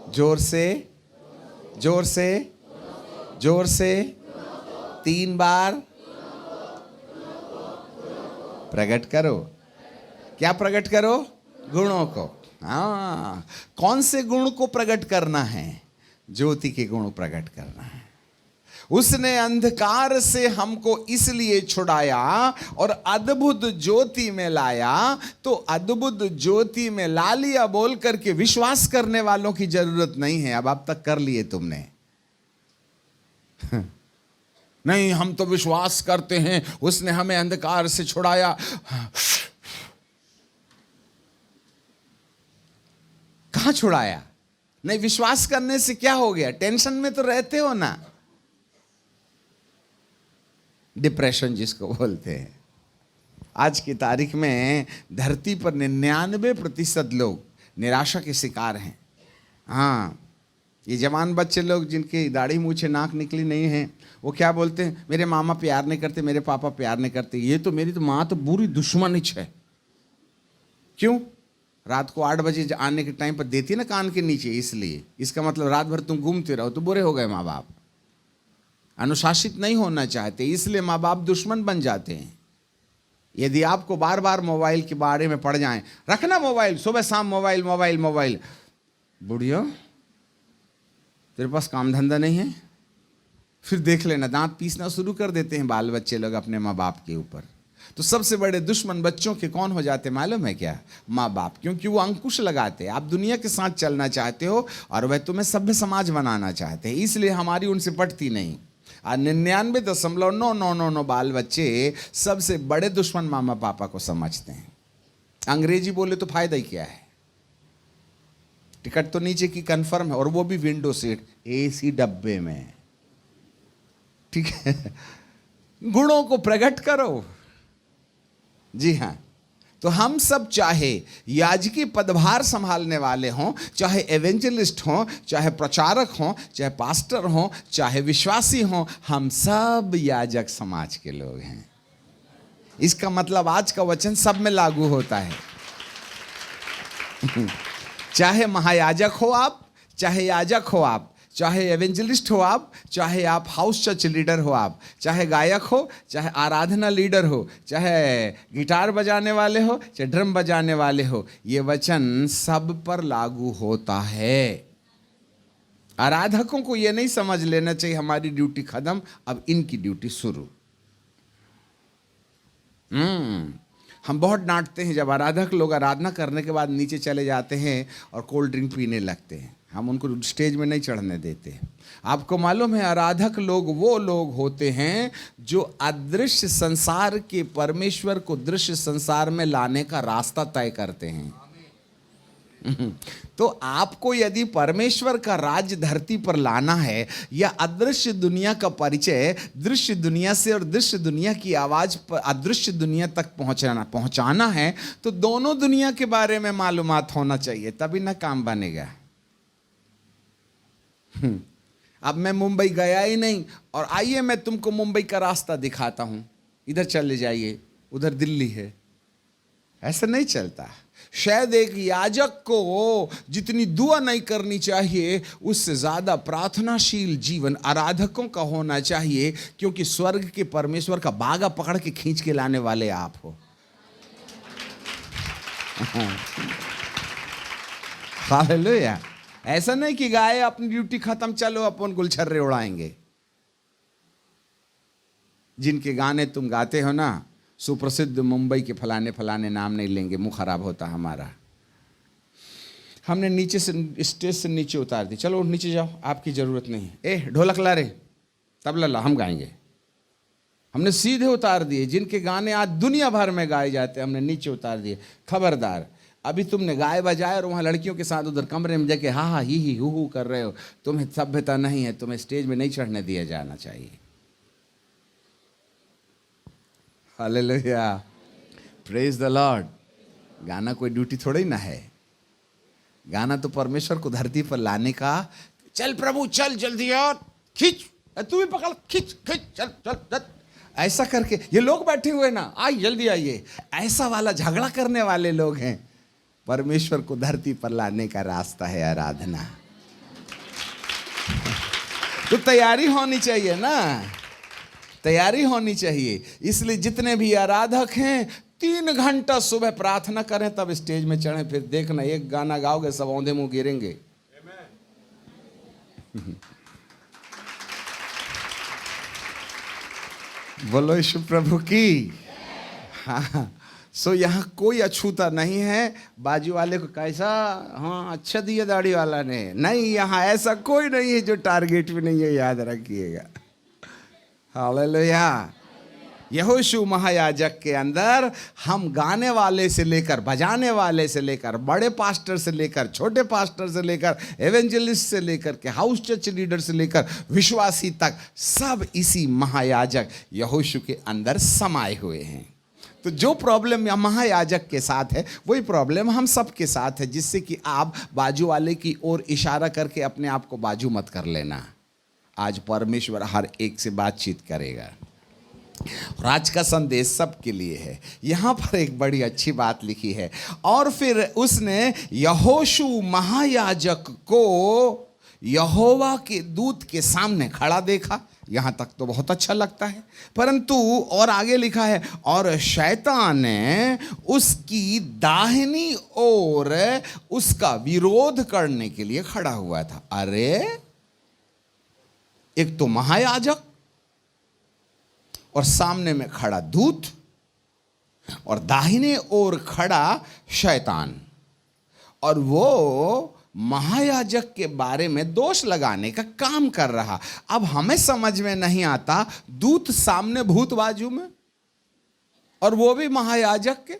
S1: जोर से जोर से जोर से 3 बार प्रकट करो। क्या प्रकट करो? गुणों को। हाँ, कौन से गुण को प्रकट करना है? ज्योति के गुण प्रकट करना है। उसने अंधकार से हमको इसलिए छुड़ाया और अद्भुत ज्योति में लाया। तो अद्भुत ज्योति में ला लिया बोल करके विश्वास करने वालों की जरूरत नहीं है। अब तक कर लिए तुमने? नहीं, हम तो विश्वास करते हैं उसने हमें अंधकार से छुड़ाया। कहाँ छुड़ाया? नहीं, विश्वास करने से क्या हो गया? टेंशन में तो रहते हो ना, डिप्रेशन जिसको बोलते हैं। आज की तारीख में धरती पर 99% लोग निराशा के शिकार हैं। हाँ, ये जवान बच्चे लोग जिनकी दाढ़ी मूछे नाक निकली नहीं है, वो क्या बोलते हैं, मेरे मामा प्यार नहीं करते, मेरे पापा प्यार नहीं करते, ये तो मेरी तो माँ तो बुरी दुश्मन है। क्यों? रात को 8 बजे आने के टाइम पर देती ना कान के नीचे, इसलिए। इसका मतलब रात भर तुम घूमते रहो तो बुरे हो गए माँ बाप। अनुशासित नहीं होना चाहते, इसलिए माँ बाप दुश्मन बन जाते हैं। यदि आपको बार बार मोबाइल के बारे में पड़ जाएं, रखना मोबाइल, सुबह शाम मोबाइल मोबाइल मोबाइल, बुढ़ियो तेरे पास काम धंधा नहीं है, फिर देख लेना दांत पीसना शुरू कर देते हैं बाल बच्चे लोग अपने माँ बाप के ऊपर। तो सबसे बड़े दुश्मन बच्चों के कौन हो जाते मालूम है क्या? माँ बाप। क्योंकि वो अंकुश लगाते हैं। आप दुनिया के साथ चलना चाहते हो और वह तुम्हें सभ्य समाज बनाना चाहते हैं, इसलिए हमारी उनसे पटती नहीं। और 99.999 बाल बच्चे सबसे बड़े दुश्मन मामा पापा को समझते हैं। अंग्रेजी बोले तो फायदा ही क्या है? टिकट तो नीचे की कंफर्म है, और वो भी विंडो सीट, एसी डब्बे में। ठीक है, गुणों को प्रकट करो। जी हाँ, तो हम सब चाहे याजकी पदभार संभालने वाले हों, चाहे एवेंजलिस्ट हों, चाहे प्रचारक हों, चाहे पास्टर हों, चाहे विश्वासी हों, हम सब याजक समाज के लोग हैं। इसका मतलब आज का वचन सब में लागू होता है। चाहे महायाजक हो आप, चाहे याजक हो आप, चाहे एवेंजलिस्ट हो आप, चाहे आप हाउस चर्च लीडर हो आप, चाहे गायक हो, चाहे आराधना लीडर हो, चाहे गिटार बजाने वाले हो, चाहे ड्रम बजाने वाले हो, ये वचन सब पर लागू होता है। आराधकों को ये नहीं समझ लेना चाहिए हमारी ड्यूटी खत्म, अब इनकी ड्यूटी शुरू। हम बहुत डांटते हैं जब आराधक लोग आराधना करने के बाद नीचे चले जाते हैं और कोल्ड ड्रिंक पीने लगते हैं। हम उनको स्टेज में नहीं चढ़ने देते। आपको मालूम है, आराधक लोग वो लोग होते हैं जो अदृश्य संसार के परमेश्वर को दृश्य संसार में लाने का रास्ता तय करते हैं। तो आपको यदि परमेश्वर का राज्य धरती पर लाना है या अदृश्य दुनिया का परिचय दृश्य दुनिया से और दृश्य दुनिया की आवाज पर अदृश्य दुनिया तक पहुंचाना है, तो दोनों दुनिया के बारे में मालूमात होना चाहिए, तभी ना काम बनेगा। अब मैं मुंबई गया ही नहीं, और आइए मैं तुमको मुंबई का रास्ता दिखाता हूं, इधर चले जाइए, उधर दिल्ली है, ऐसा नहीं चलता। शायद एक याजक को जितनी दुआ नहीं करनी चाहिए, उससे ज्यादा प्रार्थनाशील जीवन आराधकों का होना चाहिए, क्योंकि स्वर्ग के परमेश्वर का बागा पकड़ के खींच के लाने वाले आप हो। हालेलुया। ऐसा नहीं कि गाय अपनी ड्यूटी खत्म, चलो अपन गुलछर्रे उड़ाएंगे। जिनके गाने तुम गाते हो ना, सुप्रसिद्ध मुंबई के फलाने फलाने नाम नहीं लेंगे, मुंह खराब होता हमारा। हमने नीचे से स्टेज से नीचे उतार दी, चलो नीचे जाओ, आपकी जरूरत नहीं है। ए ढोलक ला रे, तबला ला, हम गाएंगे। हमने सीधे उतार दिए। जिनके गाने आज दुनिया भर में गाए जाते हैं, हमने नीचे उतार दिए। खबरदार, अभी तुमने गाय बजाए और वहाँ लड़कियों के साथ उधर कमरे में जाके हा हा ही हु कर रहे हो, तुम्हें सभ्यता नहीं है, तुम्हें स्टेज में नहीं चढ़ने दिया जाना चाहिए। Hallelujah, praise the Lord. गाना कोई ड्यूटी थोड़ी ना है, गाना तो परमेश्वर को धरती पर लाने का। चल प्रभु चल, जल्दी और खींच, तू भी पकड़, खींच खींच, चल चल चल, ऐसा करके ये लोग बैठे हुए ना, आइए जल्दी आइए, ऐसा वाला झगड़ा करने वाले लोग हैं। परमेश्वर को धरती पर लाने का रास्ता है आराधना। तो तैयारी होनी चाहिए ना, तैयारी होनी चाहिए। इसलिए जितने भी आराधक हैं 3 घंटा सुबह प्रार्थना करें, तब स्टेज में चढ़ें। फिर देखना, एक गाना गाओगे सब औंधे मुंह गिरेंगे। बोलो यीशु प्रभु की। हाँ, सो यहाँ कोई अछूता नहीं है। बाजू वाले को कैसा, हाँ अच्छा दिया दाढ़ी वाला ने, नहीं, यहाँ ऐसा कोई नहीं है जो टारगेट भी नहीं है, याद रखिएगा। हालेलुया। यहोशू महायाजक के अंदर हम गाने वाले से लेकर, बजाने वाले से लेकर, बड़े पास्टर से लेकर, छोटे पास्टर से लेकर, एवेंजलिस्ट से लेकर के हाउस चर्च लीडर से लेकर विश्वासी तक, सब इसी महायाजक यहोशू के अंदर समाये हुए हैं। तो जो प्रॉब्लम या महायाजक के साथ है वही प्रॉब्लम हम सब के साथ है, जिससे कि आप बाजू वाले की ओर इशारा करके अपने आप को बाजू मत कर लेना। आज परमेश्वर हर एक से बातचीत करेगा और आज का संदेश सबके लिए है। यहाँ पर एक बड़ी अच्छी बात लिखी है, और फिर उसने यहोशू महायाजक को यहोवा के दूत के सामने खड़ा देखा। यहाँ तक तो बहुत अच्छा लगता है, परंतु और आगे लिखा है, और शैतान ने उसकी दाहिनी ओर उसका विरोध करने के लिए खड़ा हुआ था। अरे, एक तो महायाजक और सामने में खड़ा दूत और दाहिने ओर खड़ा शैतान, और वो महायाजक के बारे में दोष लगाने का काम कर रहा। अब हमें समझ में नहीं आता, दूत सामने भूत बाजू में, और वो भी महायाजक के।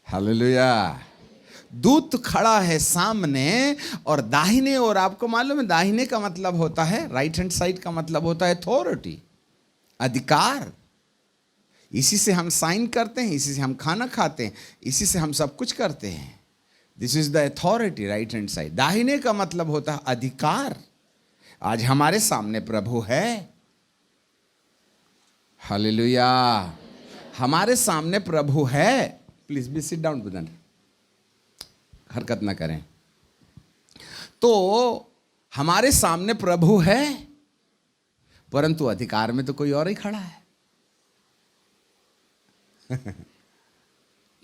S1: हालेलुया। दूत खड़ा है सामने और दाहिने ओर, आपको मालूम है दाहिने का मतलब होता है, राइट हैंड साइड का मतलब होता है अथॉरिटी, अधिकार। इसी से हम साइन करते हैं, इसी से हम खाना खाते हैं, इसी से हम सब कुछ करते हैं। This is the authority, right hand side. दाहिने का मतलब होता है अधिकार। आज हमारे सामने प्रभु है। हालेलुया। हमारे सामने प्रभु है। Please be sit down brother, हरकत ना करें। तो हमारे सामने प्रभु है, परंतु अधिकार में तो कोई और ही खड़ा है।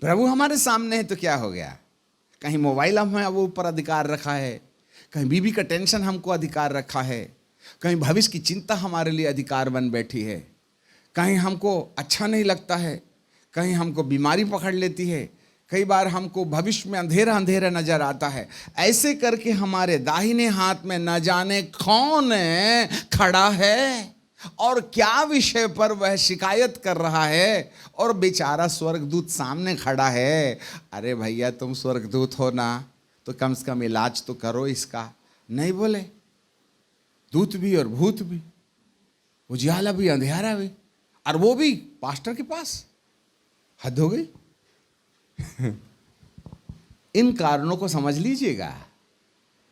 S1: प्रभु हमारे सामने है तो क्या हो गया? कहीं मोबाइल हमें वो ऊपर अधिकार रखा है, कहीं बीबी का टेंशन हमको अधिकार रखा है, कहीं भविष्य की चिंता हमारे लिए अधिकार बन बैठी है, कहीं हमको अच्छा नहीं लगता है, कहीं हमको बीमारी पकड़ लेती है, कई बार हमको भविष्य में अंधेरा अंधेरा नजर आता है। ऐसे करके हमारे दाहिने हाथ में न जाने कौन खड़ा है और क्या विषय पर वह शिकायत कर रहा है, और बेचारा स्वर्गदूत सामने खड़ा है। अरे भैया, तुम स्वर्गदूत हो ना, तो कम से कम इलाज तो करो इसका। नहीं बोले, दूत भी और भूत भी, उजियाला भी अंधेरा भी, और वो भी पास्टर के पास। हद हो गई। इन कारणों को समझ लीजिएगा।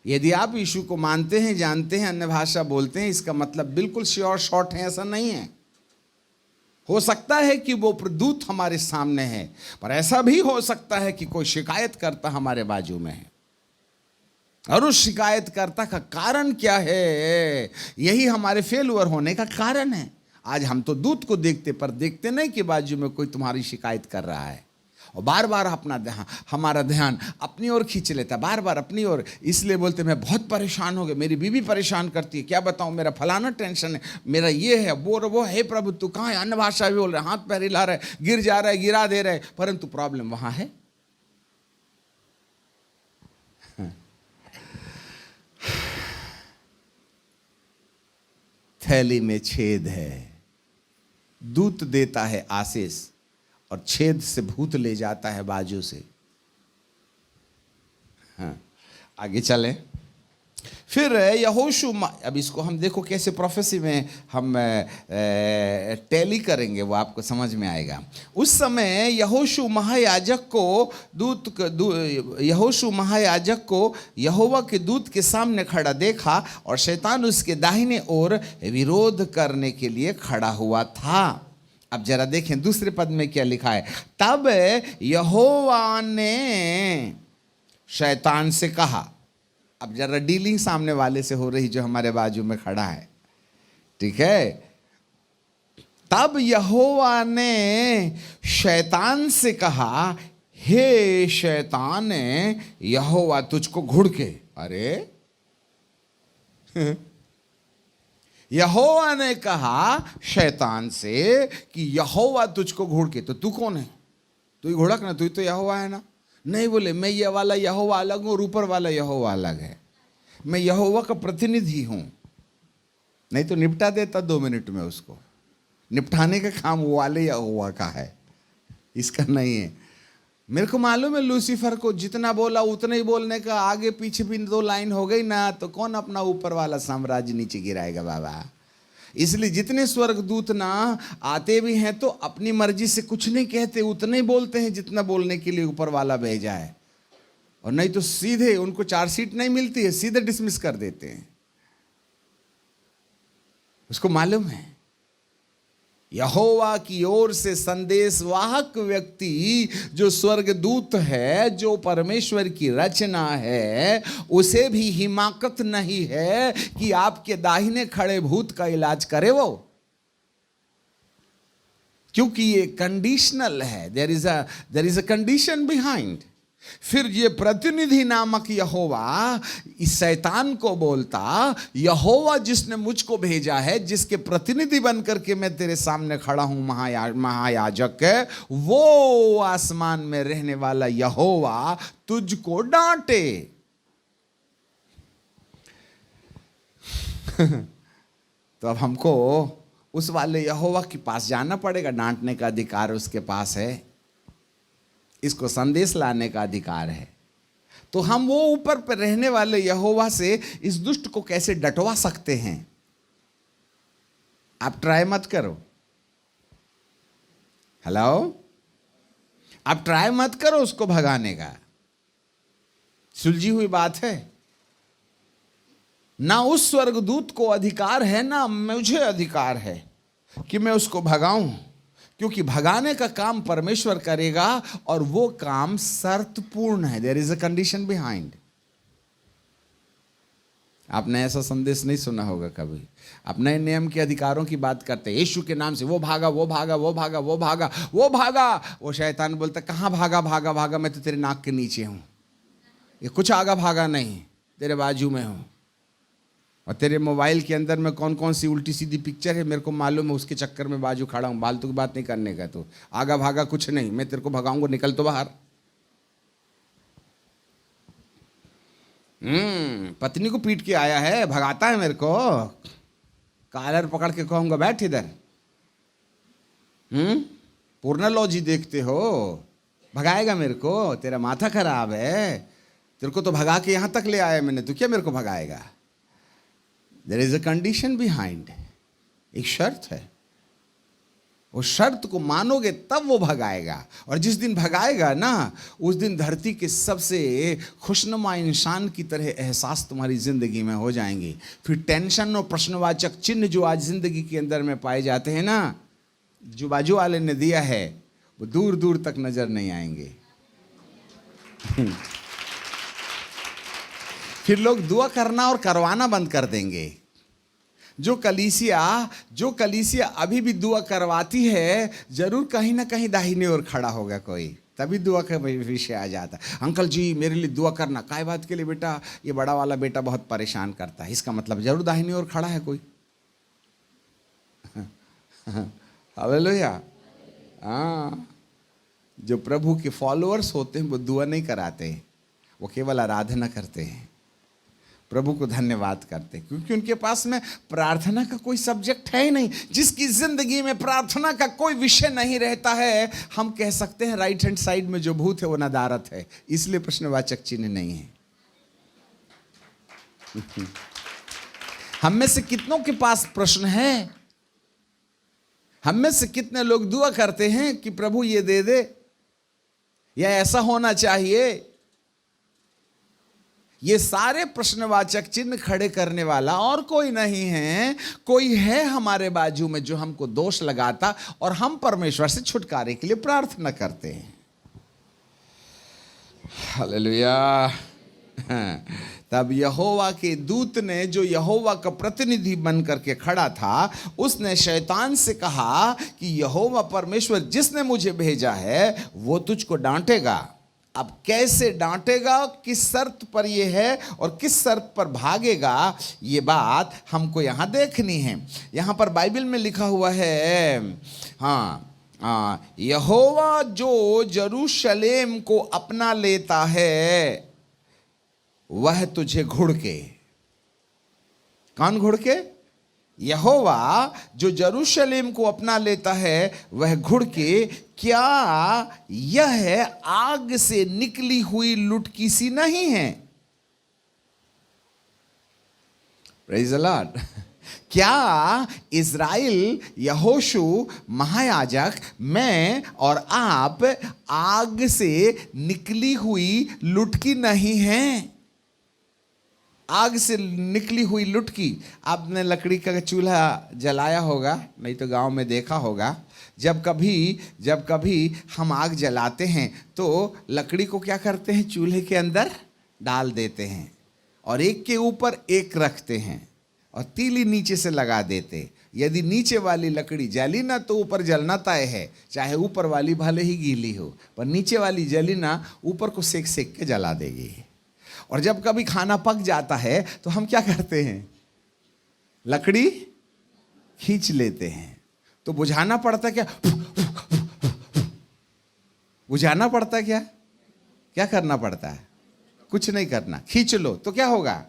S1: यदि आप यीशु को मानते हैं, जानते हैं, अन्य भाषा बोलते हैं, इसका मतलब बिल्कुल श्योर शॉर्ट है, ऐसा नहीं है। हो सकता है कि वो दूत हमारे सामने है, पर ऐसा भी हो सकता है कि कोई शिकायत करता हमारे बाजू में है, और उस शिकायतकर्ता का कारण क्या है? यही हमारे फेलुअर होने का कारण है। आज हम तो दूत को देखते, पर देखते नहीं कि बाजू में कोई तुम्हारी शिकायत कर रहा है, और बार बार हमारा ध्यान अपनी ओर खींच लेता है, बार बार अपनी ओर। इसलिए बोलते मैं बहुत परेशान हो गया, मेरी बीवी परेशान करती है, क्या बताऊं, मेरा फलाना टेंशन है, मेरा ये है, वो है। प्रभु तू कहाँ है? अन्य भाषा भी बोल रहे, हाथ पैर हिला रहे, गिर जा रहा है, गिरा दे रहे, परंतु प्रॉब्लम वहां है। थैली में छेद है, दूत देता है आशीष, और छेद से भूत ले जाता है बाजू से। हाँ, आगे चलें। फिर यहोशू, अब इसको हम देखो कैसे प्रोफेसी में हम टैली करेंगे, वो आपको समझ में आएगा। उस समय यहोशू महायाजक को यहोवा के दूत के सामने खड़ा देखा, और शैतान उसके दाहिने ओर विरोध करने के लिए खड़ा हुआ था। अब जरा देखें दूसरे पद में क्या लिखा है। तब यहोवा ने शैतान से कहा। अब जरा डीलिंग सामने वाले से हो रही जो हमारे बाजू में खड़ा है, ठीक है। तब यहोवा ने शैतान से कहा, हे शैतान, यहोवा तुझको घुड़के। अरे यहोवा ने कहा शैतान से कि यहोवा तुझको घुड़के। तो तू कौन है? तू ही घुड़क ना, तू ही तो यहोवा है ना। नहीं बोले, मैं ये वाला यहोवा अलग हूँ और ऊपर वाला यहोवा अलग है, मैं यहोवा का प्रतिनिधि हूँ। नहीं तो निपटा देता 2 मिनट में, उसको निपटाने का काम वो वाले यहोवा का है, इसका नहीं है। मेरे को मालूम है लूसीफर को जितना बोला उतना ही बोलने का, आगे पीछे भी 2 लाइन हो गई ना, तो कौन अपना ऊपर वाला साम्राज्य नीचे गिराएगा बाबा। इसलिए जितने स्वर्गदूत ना आते भी हैं तो अपनी मर्जी से कुछ नहीं कहते, उतने ही बोलते हैं जितना बोलने के लिए ऊपर वाला भेजा है, और नहीं तो सीधे उनको चार्जशीट नहीं मिलती है, सीधे डिसमिस कर देते हैं। उसको मालूम है यहोवा की ओर से संदेशवाहक व्यक्ति जो स्वर्गदूत है, जो परमेश्वर की रचना है, उसे भी हिमाकत नहीं है कि आपके दाहिने खड़े भूत का इलाज करे वो, क्योंकि ये कंडीशनल है। There is a condition behind. फिर ये प्रतिनिधि नामक यहोवा इस शैतान को बोलता, यहोवा जिसने मुझको भेजा है, जिसके प्रतिनिधि बनकर के मैं तेरे सामने खड़ा हूं, महायाजक है, वो आसमान में रहने वाला यहोवा तुझको डांटे। तो अब हमको उस वाले यहोवा के पास जाना पड़ेगा, डांटने का अधिकार उसके पास है, इसको संदेश लाने का अधिकार है। तो हम वो ऊपर पर रहने वाले यहोवा से इस दुष्ट को कैसे डटवा सकते हैं? आप ट्राई मत करो। हेलो, आप ट्राई मत करो उसको भगाने का, सुलझी हुई बात है। ना उस स्वर्गदूत को अधिकार है, ना मुझे अधिकार है कि मैं उसको भगाऊं, क्योंकि भगाने का काम परमेश्वर करेगा और वो काम शर्तपूर्ण है। There is a condition behind. आपने ऐसा संदेश नहीं सुना होगा कभी। आप नए नियम के अधिकारों की बात करते हैं, यीशु के नाम से वो भागा, वो भागा, वो भागा, वो भागा, वो भागा। वो शैतान बोलता, कहाँ भागा, भागा भागा, मैं तो तेरे नाक के नीचे हूं, ये कुछ आगा भागा नहीं, तेरे बाजू में हूं। और तेरे मोबाइल के अंदर में कौन कौन सी उल्टी सीधी पिक्चर है मेरे को मालूम है, उसके चक्कर में बाजू खड़ा हूँ। फालतू की बात नहीं करने का, तो आगा भागा कुछ नहीं, मैं तेरे को भगाऊंगा, निकल तो बाहर। पत्नी को पीट के आया है, भगाता है मेरे को, कॉलर पकड़ के कहूंगा बैठ इधर। पूर्णोलॉजी देखते हो, भगाएगा मेरे को? तेरा माथा खराब है, तेरे को तो भगा के यहां तक ले आया मैंने, तो क्या मेरे को भगाएगा? There is a condition behind, एक शर्त है। वो शर्त को मानोगे तब वो भगाएगा, और जिस दिन भगाएगा ना, उस दिन धरती के सबसे खुशनुमा इंसान की तरह एहसास तुम्हारी जिंदगी में हो जाएंगे। फिर टेंशन और प्रश्नवाचक चिन्ह जो आज जिंदगी के अंदर में पाए जाते हैं ना, जो बाजू वाले ने दिया है, वो दूर दूर तक नजर नहीं आएंगे। फिर लोग दुआ करना और करवाना बंद कर देंगे। जो कलीसिया अभी भी दुआ करवाती है, जरूर कहीं ना कहीं दाहिने ओर खड़ा होगा कोई, तभी दुआ का विषय आ जाता है। अंकल जी मेरे लिए दुआ करना, काय बात के लिए बेटा? ये बड़ा वाला बेटा बहुत परेशान करता है, इसका मतलब जरूर दाहिने ओर खड़ा है कोई। हालेलुया। हाँ, जो प्रभु के फॉलोअर्स होते हैं वो दुआ नहीं कराते, वो केवल आराधना करते हैं, प्रभु को धन्यवाद करते हैं, क्योंकि उनके पास में प्रार्थना का कोई सब्जेक्ट है ही नहीं। जिसकी जिंदगी में प्रार्थना का कोई विषय नहीं रहता है, हम कह सकते हैं राइट हैंड साइड में जो भूत है वो नदारत है, इसलिए प्रश्नवाचक चिन्ह नहीं है। हम में से कितनों के पास प्रश्न है? हम में से कितने लोग दुआ करते हैं कि प्रभु ये दे दे, या ऐसा होना चाहिए? ये सारे प्रश्नवाचक चिन्ह खड़े करने वाला और कोई नहीं है। कोई है हमारे बाजू में जो हमको दोष लगाता, और हम परमेश्वर से छुटकारे के लिए प्रार्थना करते हैं। हालेलुया। तब यहोवा के दूत ने, जो यहोवा का प्रतिनिधि बन करके खड़ा था, उसने शैतान से कहा कि यहोवा परमेश्वर जिसने मुझे भेजा है वो तुझको डांटेगा। अब कैसे डांटेगा, किस शर्त पर यह है और किस शर्त पर भागेगा, ये बात हमको यहाँ देखनी है। यहाँ पर बाइबल में लिखा हुआ है, यहोवा जो यरूशलेम को अपना लेता है वह तुझे घुड़ के। कौन घुड़ के? यहोवा जो यरूशलेम को अपना लेता है वह घुड़ के। क्या यह आग से निकली हुई लुटकी सी नहीं है? Praise the lord. क्या इज़राइल, यहोशू महायाजक, मैं और आप आग से निकली हुई लुटकी नहीं हैं? आग से निकली हुई लुटकी। आपने लकड़ी का चूल्हा जलाया होगा, नहीं तो गांव में देखा होगा। जब कभी हम आग जलाते हैं तो लकड़ी को क्या करते हैं, चूल्हे के अंदर डाल देते हैं और एक के ऊपर एक रखते हैं और तीली नीचे से लगा देते। यदि नीचे वाली लकड़ी जली ना तो ऊपर जलना तय है, चाहे ऊपर वाली भले ही गीली हो, पर नीचे वाली जली ना, ऊपर को सेक सेक के जला देगी। और जब कभी खाना पक जाता है तो हम क्या करते हैं, लकड़ी खींच लेते हैं। तो बुझाना पड़ता क्या, बुझाना पड़ता क्या, क्या करना पड़ता है? कुछ नहीं करना, खींच लो तो क्या होगा।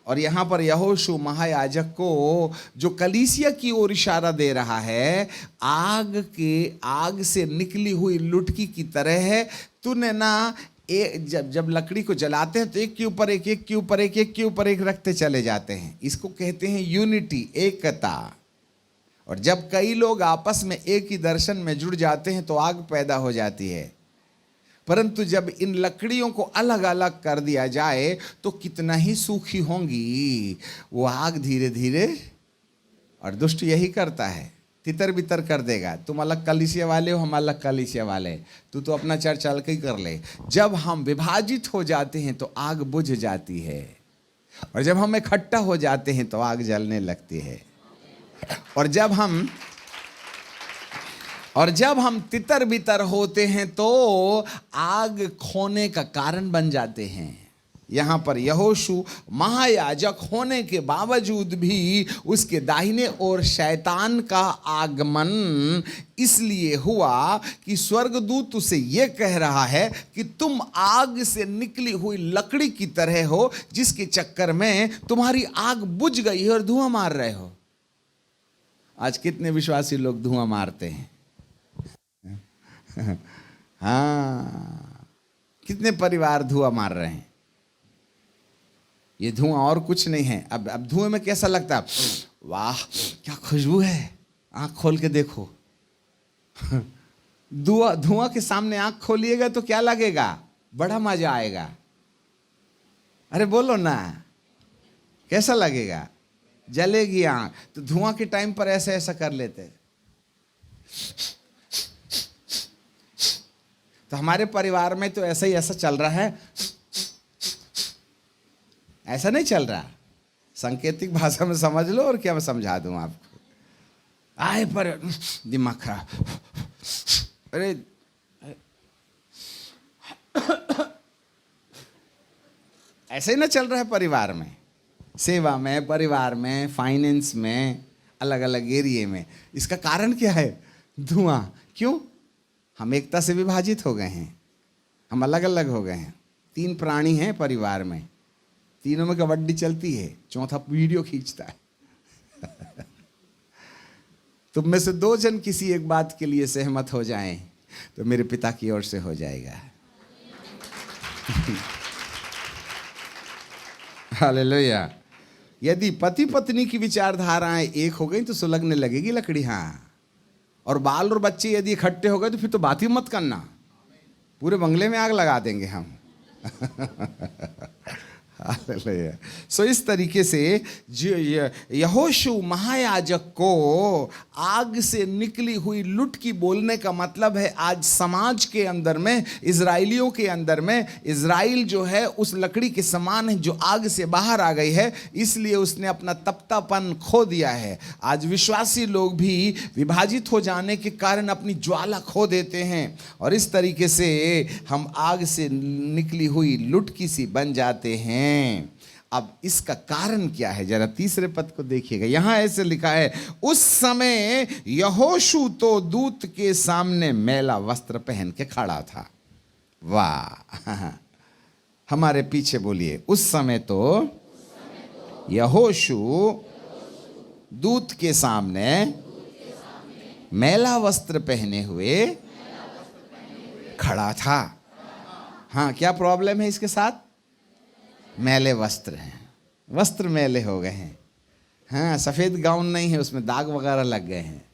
S1: और यहां पर यहोशू महायाजक को जो कलीसिया की ओर इशारा दे रहा है, आग से निकली हुई लुटकी की तरह है। तूने ना जब लकड़ी को जलाते हैं तो एक के ऊपर एक, एक के ऊपर एक, एक के ऊपर एक रखते चले जाते हैं। इसको कहते हैं यूनिटी, एकता। और जब कई लोग आपस में एक ही दर्शन में जुड़ जाते हैं तो आग पैदा हो जाती है। परंतु जब इन लकड़ियों को अलग अलग कर दिया जाए तो कितना ही सूखी होंगी वो आग धीरे धीरे। और दुष्ट यही करता है, तितर बितर कर देगा। तुम अलग कलीसिया वाले हो, हम अलग कलीसिया वाले, तू तो अपना चर्च अलग ही कर ले। जब हम विभाजित हो जाते हैं तो आग बुझ जाती है, और जब हम इकट्ठा हो जाते हैं तो आग जलने लगती है। और जब हम तितर बितर होते हैं तो आग खोने का कारण बन जाते हैं। यहां पर यहोशू महायाजक होने के बावजूद भी उसके दाहिने ओर शैतान का आगमन इसलिए हुआ कि स्वर्गदूत उसे यह कह रहा है कि तुम आग से निकली हुई लकड़ी की तरह हो, जिसके चक्कर में तुम्हारी आग बुझ गई है और धुआं मार रहे हो। आज कितने विश्वासी लोग धुआं मारते हैं। हाँ, कितने परिवार धुआं मार रहे हैं। ये धुआं और कुछ नहीं है। अब धुएं में कैसा लगता है, वाह क्या खुशबू है, आंख खोल के देखो। धुआं के सामने आंख खोलिएगा तो क्या लगेगा, बड़ा मजा आएगा। अरे बोलो ना, कैसा लगेगा, जलेगी आंख। तो धुआं के टाइम पर ऐसा ऐसा कर लेते। तो हमारे परिवार में तो ऐसा ही ऐसा चल रहा है, ऐसा नहीं चल रहा। सांकेतिक भाषा में समझ लो और क्या मैं समझा दूं आपको। आए पर दिमाग खराब, अरे ऐसे ही ना चल रहा है परिवार में, सेवा में, परिवार में, फाइनेंस में, अलग अलग एरिया में। इसका कारण क्या है, धुआं। क्यों? हम एकता से विभाजित हो गए हैं, हम अलग अलग हो गए हैं। 3 प्राणी हैं परिवार में, तीनों में कबड्डी चलती है, चौथा वीडियो खींचता है। तुम में से 2 जन किसी एक बात के लिए सहमत हो जाएं तो मेरे पिता की ओर से हो जाएगा। हालेलुया। यदि पति पत्नी की विचारधाराएं एक हो गई तो सुलगने लगेगी लकड़ी। हाँ, और बाल और बच्चे यदि इकट्ठे हो गए तो फिर तो बात ही मत करना, पूरे बंगले में आग लगा देंगे हम। सो इस तरीके से यहोशू महायाजक को आग से निकली हुई लुटकी बोलने का मतलब है आज समाज के अंदर में, इजराइलियों के अंदर में, इजराइल जो है उस लकड़ी के समान है जो आग से बाहर आ गई है, इसलिए उसने अपना तपतापन खो दिया है। आज विश्वासी लोग भी विभाजित हो जाने के कारण अपनी ज्वाला खो देते हैं और इस तरीके से हम आग से निकली हुई लुटकी सी बन जाते हैं। अब इसका कारण क्या है, जरा तीसरे पद को देखिएगा। यहां ऐसे लिखा है, उस समय यहोशू तो दूत के सामने मैला वस्त्र पहन के खड़ा था। वाह, हमारे पीछे बोलिए, उस समय तो यहोशू दूत के सामने मैला वस्त्र पहने हुए खड़ा था। हाँ, क्या प्रॉब्लम है इसके साथ? मैले वस्त्र हैं, वस्त्र मैले हो गए हैं। हाँ, सफ़ेद गाउन नहीं है, उसमें दाग वगैरह लग गए हैं।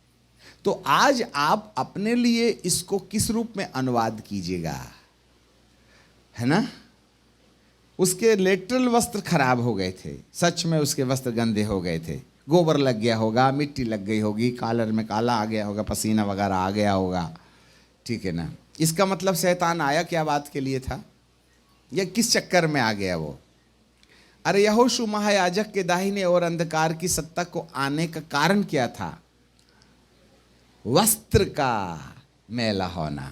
S1: तो आज आप अपने लिए इसको किस रूप में अनुवाद कीजिएगा, है ना? उसके लेटरल वस्त्र खराब हो गए थे, सच में उसके वस्त्र गंदे हो गए थे, गोबर लग गया होगा, मिट्टी लग गई होगी, कॉलर में काला आ गया होगा, पसीना वगैरह आ गया होगा, ठीक है ना? इसका मतलब शैतान आया क्या बात के लिए था, या किस चक्कर में आ गया वो? अरे यहोशू महायाजक के दाहिने और अंधकार की सत्ता को आने का कारण क्या था? वस्त्र का मैला होना।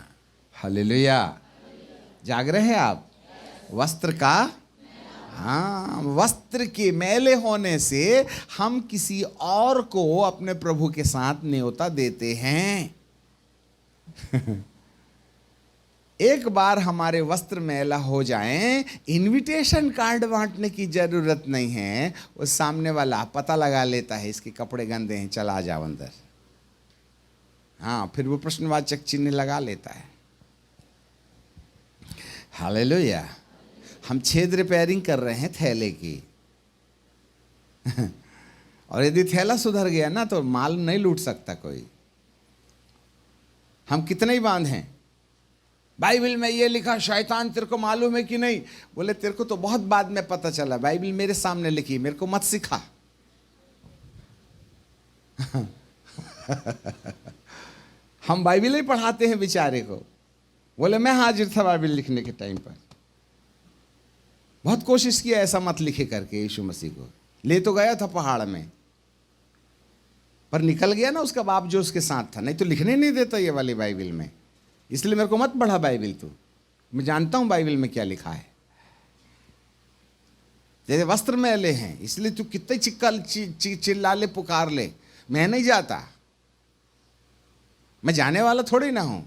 S1: हालेलुया, जाग रहे हैं आप? वस्त्र का, हाँ, वस्त्र के मैले होने से हम किसी और को अपने प्रभु के साथ न्योता देते हैं। एक बार हमारे वस्त्र मैला हो जाएं, इनविटेशन कार्ड बांटने की जरूरत नहीं है। वो सामने वाला पता लगा लेता है इसके कपड़े गंदे हैं, चला जाओ अंदर। हाँ, फिर वो प्रश्नवाचक चिन्ह लगा लेता है। हालेलुया। हम छेद रिपेयरिंग कर रहे हैं थैले की। और यदि थैला सुधर गया ना तो माल नहीं लूट सकता कोई। हम कितने ही बांध हैं, बाइबल में ये लिखा, शैतान तेरे को मालूम है कि नहीं? बोले तेरे को तो बहुत बाद में पता चला, बाइबल मेरे सामने लिखी, मेरे को मत सिखा। हम बाइबल ही पढ़ाते हैं बेचारे को। बोले मैं हाजिर था बाइबल लिखने के टाइम पर, बहुत कोशिश किया ऐसा मत लिखे करके। यीशु मसीह को ले तो गया था पहाड़ में, पर निकल गया ना उसका बाप जो उसके साथ था, नहीं तो लिखने नहीं देता ये वाली बाइबल में। इसलिए मेरे को मत पढ़ा बाइबल तू, मैं जानता हूं बाइबल में क्या लिखा है। तेरे वस्त्र मैले हैं इसलिए तू कितने चिल्ला ले, पुकार ले। मैं नहीं जाता, मैं जाने वाला थोड़ी ना हूं।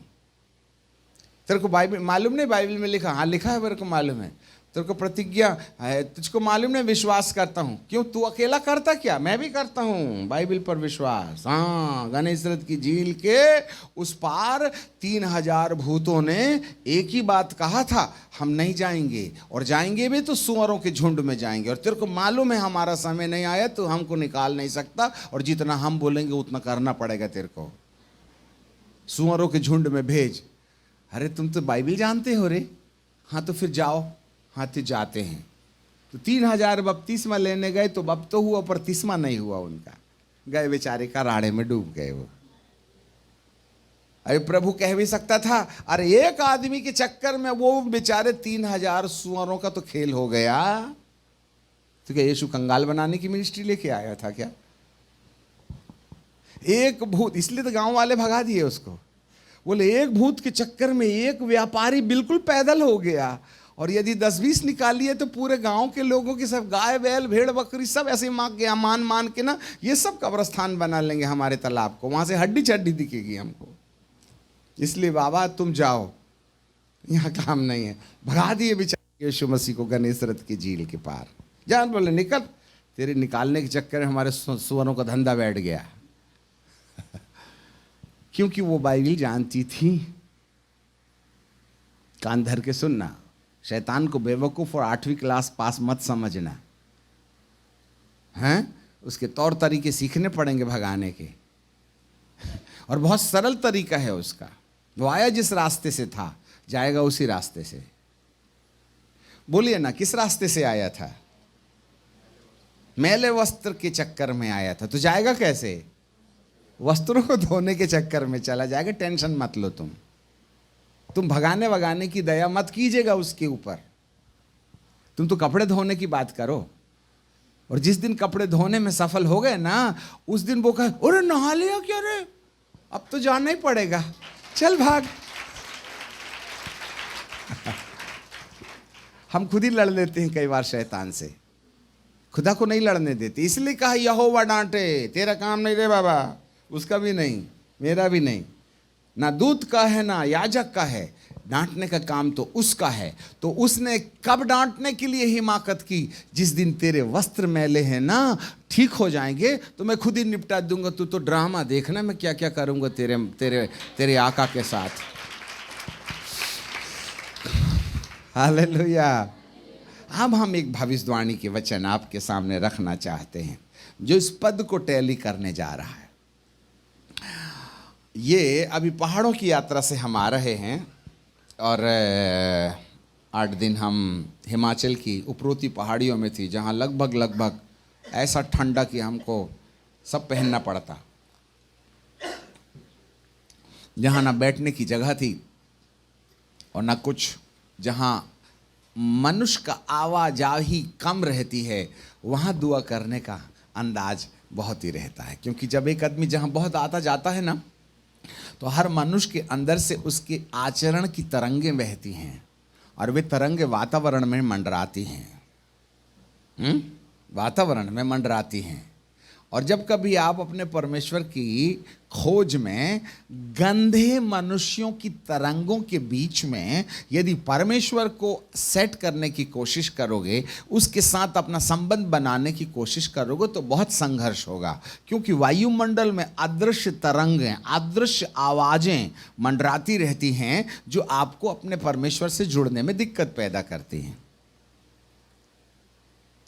S1: तेरे को बाइबल मालूम नहीं? बाइबल में लिखा, हाँ लिखा है, मेरे को मालूम है। तेरे को प्रतिज्ञा है, तुझको मालूम नहीं? विश्वास करता हूं। क्यों, तू अकेला करता क्या? मैं भी करता हूं बाइबल पर विश्वास। हाँ, गनेसरत की झील के उस पार 3000 भूतों ने एक ही बात कहा था, हम नहीं जाएंगे, और जाएंगे भी तो सुअरों के झुंड में जाएंगे। और तेरे को मालूम है हमारा समय नहीं आया, तो हमको निकाल नहीं सकता, और जितना हम बोलेंगे उतना करना पड़ेगा तेरे को। सुअरों के झुंड में भेज। अरे तुम तो बाइबल जानते हो रे। हाँ तो फिर जाओ। हाँ तो जाते हैं। तो 3000 बपतिस्मा लेने गए, तो बप तो हुआ पर तिस्मा नहीं हुआ उनका, गए बेचारे का राड़े में डूब गए वो। अरे प्रभु कह भी सकता था, अरे एक आदमी के चक्कर में वो बेचारे 3000 सुअरों का तो खेल हो गया। तो क्या यीशु कंगाल बनाने की मिनिस्ट्री लेके आया था क्या? एक भूत, इसलिए तो गांव वाले भगा दिए उसको। बोले एक भूत के चक्कर में एक व्यापारी बिल्कुल पैदल हो गया, और यदि 10-20 निकालिए तो पूरे गांव के लोगों की सब गाय बैल भेड़ बकरी सब ऐसे मान के ना, ये सब कब्रस्तान बना लेंगे हमारे तालाब को, वहां से हड्डी चड्डी दिखेगी हमको। इसलिए बाबा तुम जाओ, यहाँ काम नहीं है। भगा दिए बेचारे यीशु मसीह को गनेसरत की झील के पार। जान बोले निकल, तेरे निकालने के चक्कर में हमारे सुअरों का धंधा बैठ गया। क्योंकि वो बाइबल जानती थी। कान धर के सुनना, शैतान को बेवकूफ और 8वीं क्लास पास मत समझना, हैं? उसके तौर तरीके सीखने पड़ेंगे भगाने के। और बहुत सरल तरीका है उसका। वो आया जिस रास्ते से था, जाएगा उसी रास्ते से। बोलिए ना, किस रास्ते से आया था? मैले वस्त्र के चक्कर में आया था, तो जाएगा कैसे? वस्त्रों को धोने के चक्कर में चला जाएगा। टेंशन मत लो तुम भगाने वगाने की दया मत कीजिएगा उसके ऊपर। तुम तो कपड़े धोने की बात करो। और जिस दिन कपड़े धोने में सफल हो गए ना, उस दिन वो कहे, अरे नहा लिया क्या रे, अब तो जाना ही पड़ेगा, चल भाग। हम खुद ही लड़ लेते हैं कई बार शैतान से, खुदा को नहीं लड़ने देते। इसलिए कहा यहोवा डांटे, तेरा काम नहीं रे बाबा, उसका भी नहीं, मेरा भी नहीं, ना दूत का है ना याजक का है, डांटने का काम तो उसका है। तो उसने कब डांटने के लिए हिमाकत की? जिस दिन तेरे वस्त्र मैले हैं ना, ठीक हो जाएंगे तो मैं खुद ही निपटा दूंगा। तू तो ड्रामा देखना मैं क्या क्या करूंगा तेरे तेरे तेरे आका के साथ। हालेलुया। अब हम एक भविष्यवाणी के वचन आपके सामने रखना चाहते हैं। जो इस पद को टैली करने जा रहा है। ये अभी पहाड़ों की यात्रा से हम आ रहे हैं और 8 दिन हम हिमाचल की उपरोती पहाड़ियों में थी, जहाँ लगभग ऐसा ठंडा कि हमको सब पहनना पड़ता, जहाँ ना बैठने की जगह थी और ना कुछ, जहाँ मनुष्य का आवाजाही कम रहती है, वहाँ दुआ करने का अंदाज बहुत ही रहता है। क्योंकि जब एक आदमी जहाँ बहुत आता जाता है ना, तो हर मनुष्य के अंदर से उसके आचरण की तरंगें बहती हैं और वे तरंगें वातावरण में मंडराती हैं, वातावरण में मंडराती हैं। और जब कभी आप अपने परमेश्वर की खोज में गंधे मनुष्यों की तरंगों के बीच में यदि परमेश्वर को सेट करने की कोशिश करोगे, उसके साथ अपना संबंध बनाने की कोशिश करोगे, तो बहुत संघर्ष होगा। क्योंकि वायुमंडल में अदृश्य तरंगें, अदृश्य आवाज़ें मंडराती रहती हैं जो आपको अपने परमेश्वर से जुड़ने में दिक्कत पैदा करती हैं।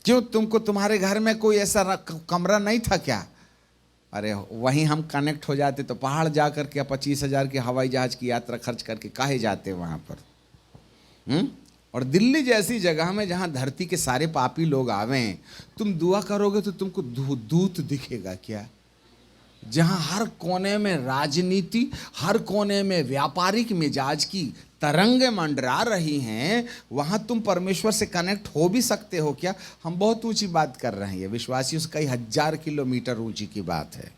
S1: क्यों, तुमको तुम्हारे घर में कोई ऐसा कमरा नहीं था क्या? अरे वहीं हम कनेक्ट हो जाते तो पहाड़ जा कर के 25,000 की हवाई जहाज की यात्रा खर्च करके काहे जाते वहाँ पर? और दिल्ली जैसी जगह में जहाँ धरती के सारे पापी लोग आवें, तुम दुआ करोगे तो तुमको दूत दिखेगा क्या? जहाँ हर कोने में राजनीति, हर कोने में व्यापारिक मिजाज की तरंगें मंडरा रही हैं, वहाँ तुम परमेश्वर से कनेक्ट हो भी सकते हो क्या? हम बहुत ऊंची बात कर रहे हैं, ये विश्वासियों से कई 1000 किलोमीटर ऊंची की बात है।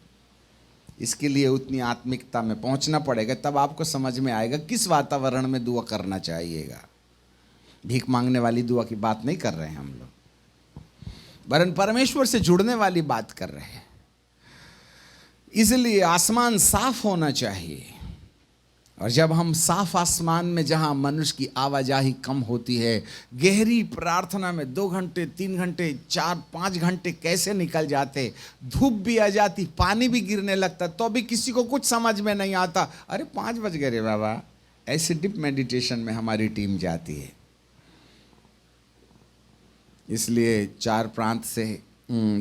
S1: इसके लिए उतनी आत्मिकता में पहुँचना पड़ेगा, तब आपको समझ में आएगा किस वातावरण में दुआ करना चाहिएगा। भीख मांगने वाली दुआ की बात नहीं कर रहे हैं हम लोग, वरन परमेश्वर से जुड़ने वाली बात कर रहे हैं। इसलिए आसमान साफ होना चाहिए, और जब हम साफ आसमान में, जहाँ मनुष्य की आवाजाही कम होती है, गहरी प्रार्थना में 2 घंटे 3 घंटे 4-5 घंटे कैसे निकल जाते, धूप भी आ जाती, पानी भी गिरने लगता, तो भी किसी को कुछ समझ में नहीं आता। अरे 5 बज गए रे बाबा। ऐसे डीप मेडिटेशन में हमारी टीम जाती है। इसलिए 4 प्रांत से,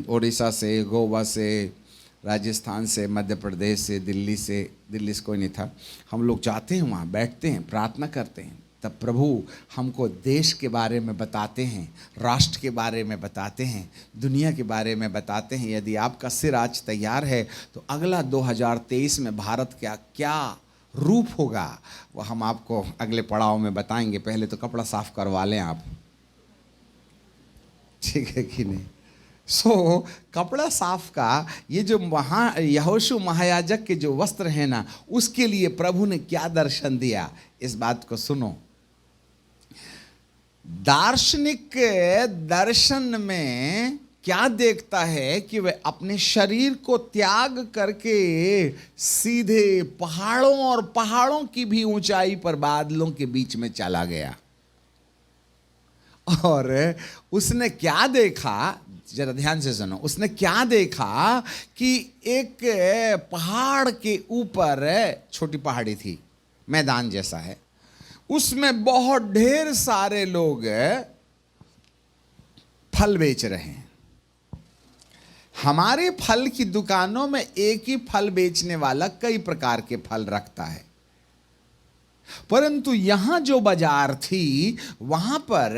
S1: उड़ीसा से, गोवा से, राजस्थान से, मध्य प्रदेश से, दिल्ली से कोई नहीं था, हम लोग जाते हैं, वहाँ बैठते हैं, प्रार्थना करते हैं। तब प्रभु हमको देश के बारे में बताते हैं, राष्ट्र के बारे में बताते हैं, दुनिया के बारे में बताते हैं। यदि आपका सिर आज तैयार है तो अगला 2023 में भारत का क्या रूप होगा वो हम आपको अगले पड़ाव में बताएंगे। पहले तो कपड़ा साफ करवा लें आप, ठीक है कि नहीं? कपड़ा साफ का ये जो यहोशू महायाजक के जो वस्त्र हैं ना, उसके लिए प्रभु ने क्या दर्शन दिया, इस बात को सुनो। दार्शनिक दर्शन में क्या देखता है कि वह अपने शरीर को त्याग करके सीधे पहाड़ों और पहाड़ों की भी ऊंचाई पर बादलों के बीच में चला गया। और उसने क्या देखा, जरा ध्यान से सुनो। उसने क्या देखा कि एक पहाड़ के ऊपर छोटी पहाड़ी थी, मैदान जैसा है, उसमें बहुत ढेर सारे लोग फल बेच रहे हैं। हमारे फल की दुकानों में एक ही फल बेचने वाला कई प्रकार के फल रखता है, परंतु यहां जो बाजार थी वहां पर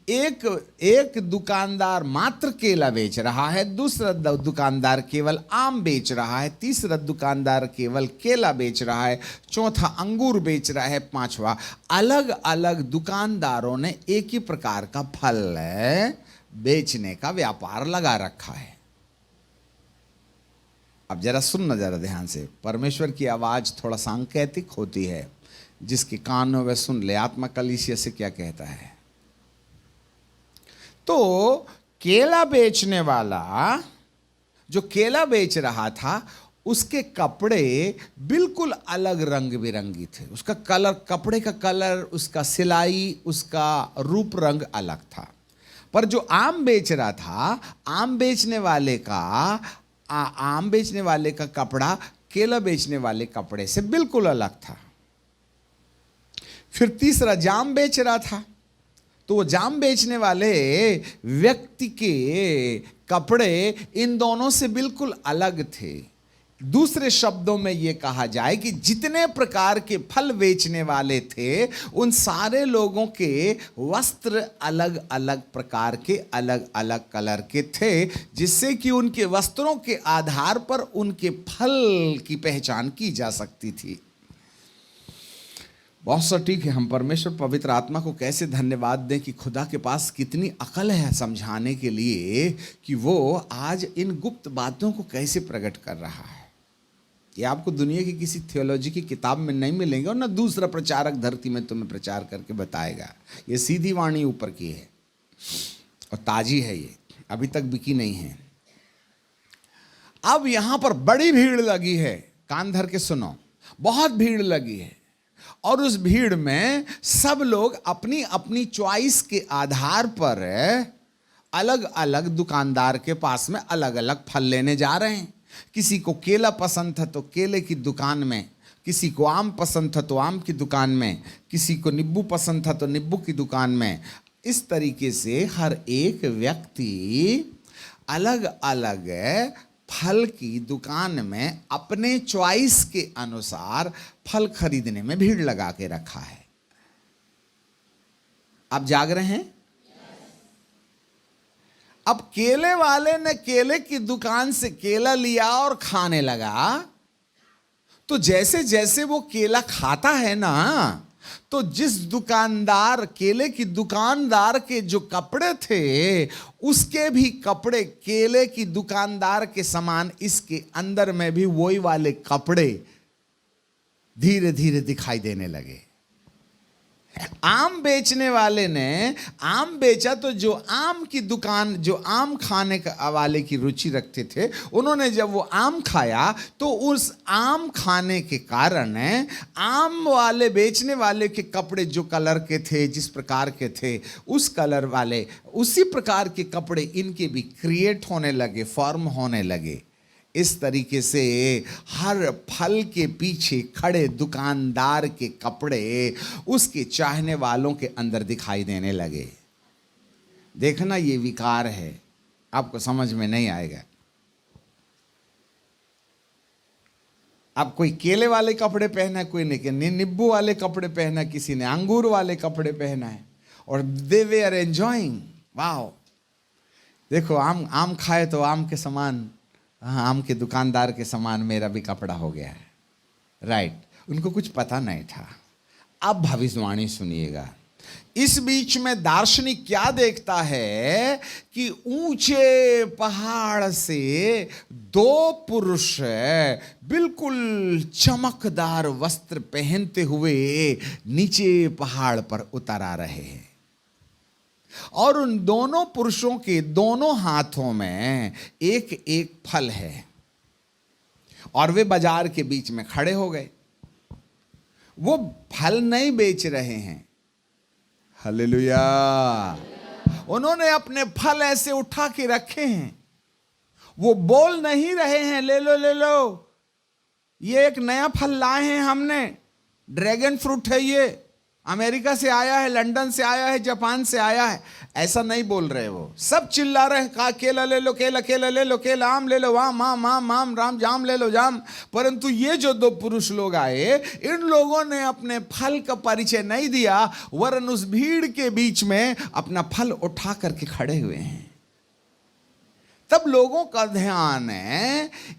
S1: एक दुकानदार मात्र केला बेच रहा है, दूसरा दुकानदार केवल आम बेच रहा है, तीसरा दुकानदार केवल केला बेच रहा है, चौथा अंगूर बेच रहा है, पांचवा अलग अलग दुकानदारों ने एक ही प्रकार का फल बेचने का व्यापार लगा रखा है। अब जरा सुनना, जरा ध्यान से। परमेश्वर की आवाज थोड़ा सांकेतिक होती है, जिसके कान में वह सुन ले। आत्मा कलीसिया से क्या कहता है? तो केला बेचने वाला जो केला बेच रहा था, उसके कपड़े बिल्कुल अलग रंग बिरंगी थे। उसका कलर, कपड़े का कलर, उसका सिलाई, उसका रूप रंग अलग था। पर जो आम बेच रहा था, आम बेचने वाले का कपड़ा केला बेचने वाले कपड़े से बिल्कुल अलग था। फिर तीसरा जाम बेच रहा था, तो वो जाम बेचने वाले व्यक्ति के कपड़े इन दोनों से बिल्कुल अलग थे। दूसरे शब्दों में यह कहा जाए कि जितने प्रकार के फल बेचने वाले थे, उन सारे लोगों के वस्त्र अलग अलग प्रकार के, अलग अलग कलर के थे, जिससे कि उनके वस्त्रों के आधार पर उनके फल की पहचान की जा सकती थी। बहुत सटीक है। हम परमेश्वर पवित्र आत्मा को कैसे धन्यवाद दें कि खुदा के पास कितनी अकल है समझाने के लिए कि वो आज इन गुप्त बातों को कैसे प्रकट कर रहा है। ये आपको दुनिया की किसी थियोलॉजी की किताब में नहीं मिलेंगे और ना दूसरा प्रचारक धरती में तुम्हें प्रचार करके बताएगा। ये सीधी वाणी ऊपर की है और ताजी है, ये अभी तक बिकी नहीं है। अब यहां पर बड़ी भीड़ लगी है, कान धर के सुनो, बहुत भीड़ लगी है और उस भीड़ में सब लोग अपनी अपनी चॉइस के आधार पर अलग अलग दुकानदार के पास में अलग अलग फल लेने जा रहे हैं। किसी को केला पसंद था तो केले की दुकान में, किसी को आम पसंद था तो आम की दुकान में, किसी को नींबू पसंद था तो नींबू की दुकान में। इस तरीके से हर एक व्यक्ति अलग अलग फल की दुकान में अपने चॉइस के अनुसार फल खरीदने में भीड़ लगा के रखा है। आप जाग रहे हैं? अब केले वाले ने केले की दुकान से केला लिया और खाने लगा, तो जैसे जैसे वो केला खाता है ना, तो जिस दुकानदार, केले की दुकानदार के जो कपड़े थे, उसके भी कपड़े केले की दुकानदार के समान इसके अंदर में भी वही वाले कपड़े धीरे धीरे दिखाई देने लगे। आम बेचने वाले ने आम बेचा तो जो आम की दुकान, जो आम खाने का वाले की रुचि रखते थे, उन्होंने जब वो आम खाया तो उस आम खाने के कारण आम वाले बेचने वाले के कपड़े जो कलर के थे, जिस प्रकार के थे, उस कलर वाले, उसी प्रकार के कपड़े इनके भी क्रिएट होने लगे, फॉर्म होने लगे। इस तरीके से हर फल के पीछे खड़े दुकानदार के कपड़े उसके चाहने वालों के अंदर दिखाई देने लगे। देखना, ये विकार है, आपको समझ में नहीं आएगा। अब कोई केले वाले कपड़े पहना है, कोई ने नींबू वाले कपड़े पहना है, किसी ने अंगूर वाले कपड़े पहना है, और दे वे आर एंजॉइंग। वाओ, देखो आम खाए तो आम के समान, हाँ, आम के दुकानदार के समान मेरा भी कपड़ा हो गया है। राइट, उनको कुछ पता नहीं था। अब भविष्यवाणी सुनिएगा। इस बीच में दार्शनिक क्या देखता है कि ऊंचे पहाड़ से दो पुरुष बिल्कुल चमकदार वस्त्र पहनते हुए नीचे पहाड़ पर उतर आ रहे हैं, और उन दोनों पुरुषों के दोनों हाथों में एक एक फल है, और वे बाजार के बीच में खड़े हो गए। वो फल नहीं बेच रहे हैं, हालेलुया, उन्होंने अपने फल ऐसे उठा के रखे हैं। वो बोल नहीं रहे हैं ले लो ले लो, ये एक नया फल लाए हैं हमने, ड्रैगन फ्रूट है, ये अमेरिका से आया है, लंदन से आया है, जापान से आया है, ऐसा नहीं बोल रहे। वो सब चिल्ला रहे हैं, कहा केला ले लो केला, केला ले लो केला, आम ले लो आम, आम आम आम, राम जाम ले लो जाम। परंतु ये जो दो पुरुष लोग आए, इन लोगों ने अपने फल का परिचय नहीं दिया, वरन उस भीड़ के बीच में अपना फल उठा करके खड़े हुए हैं। तब लोगों का ध्यान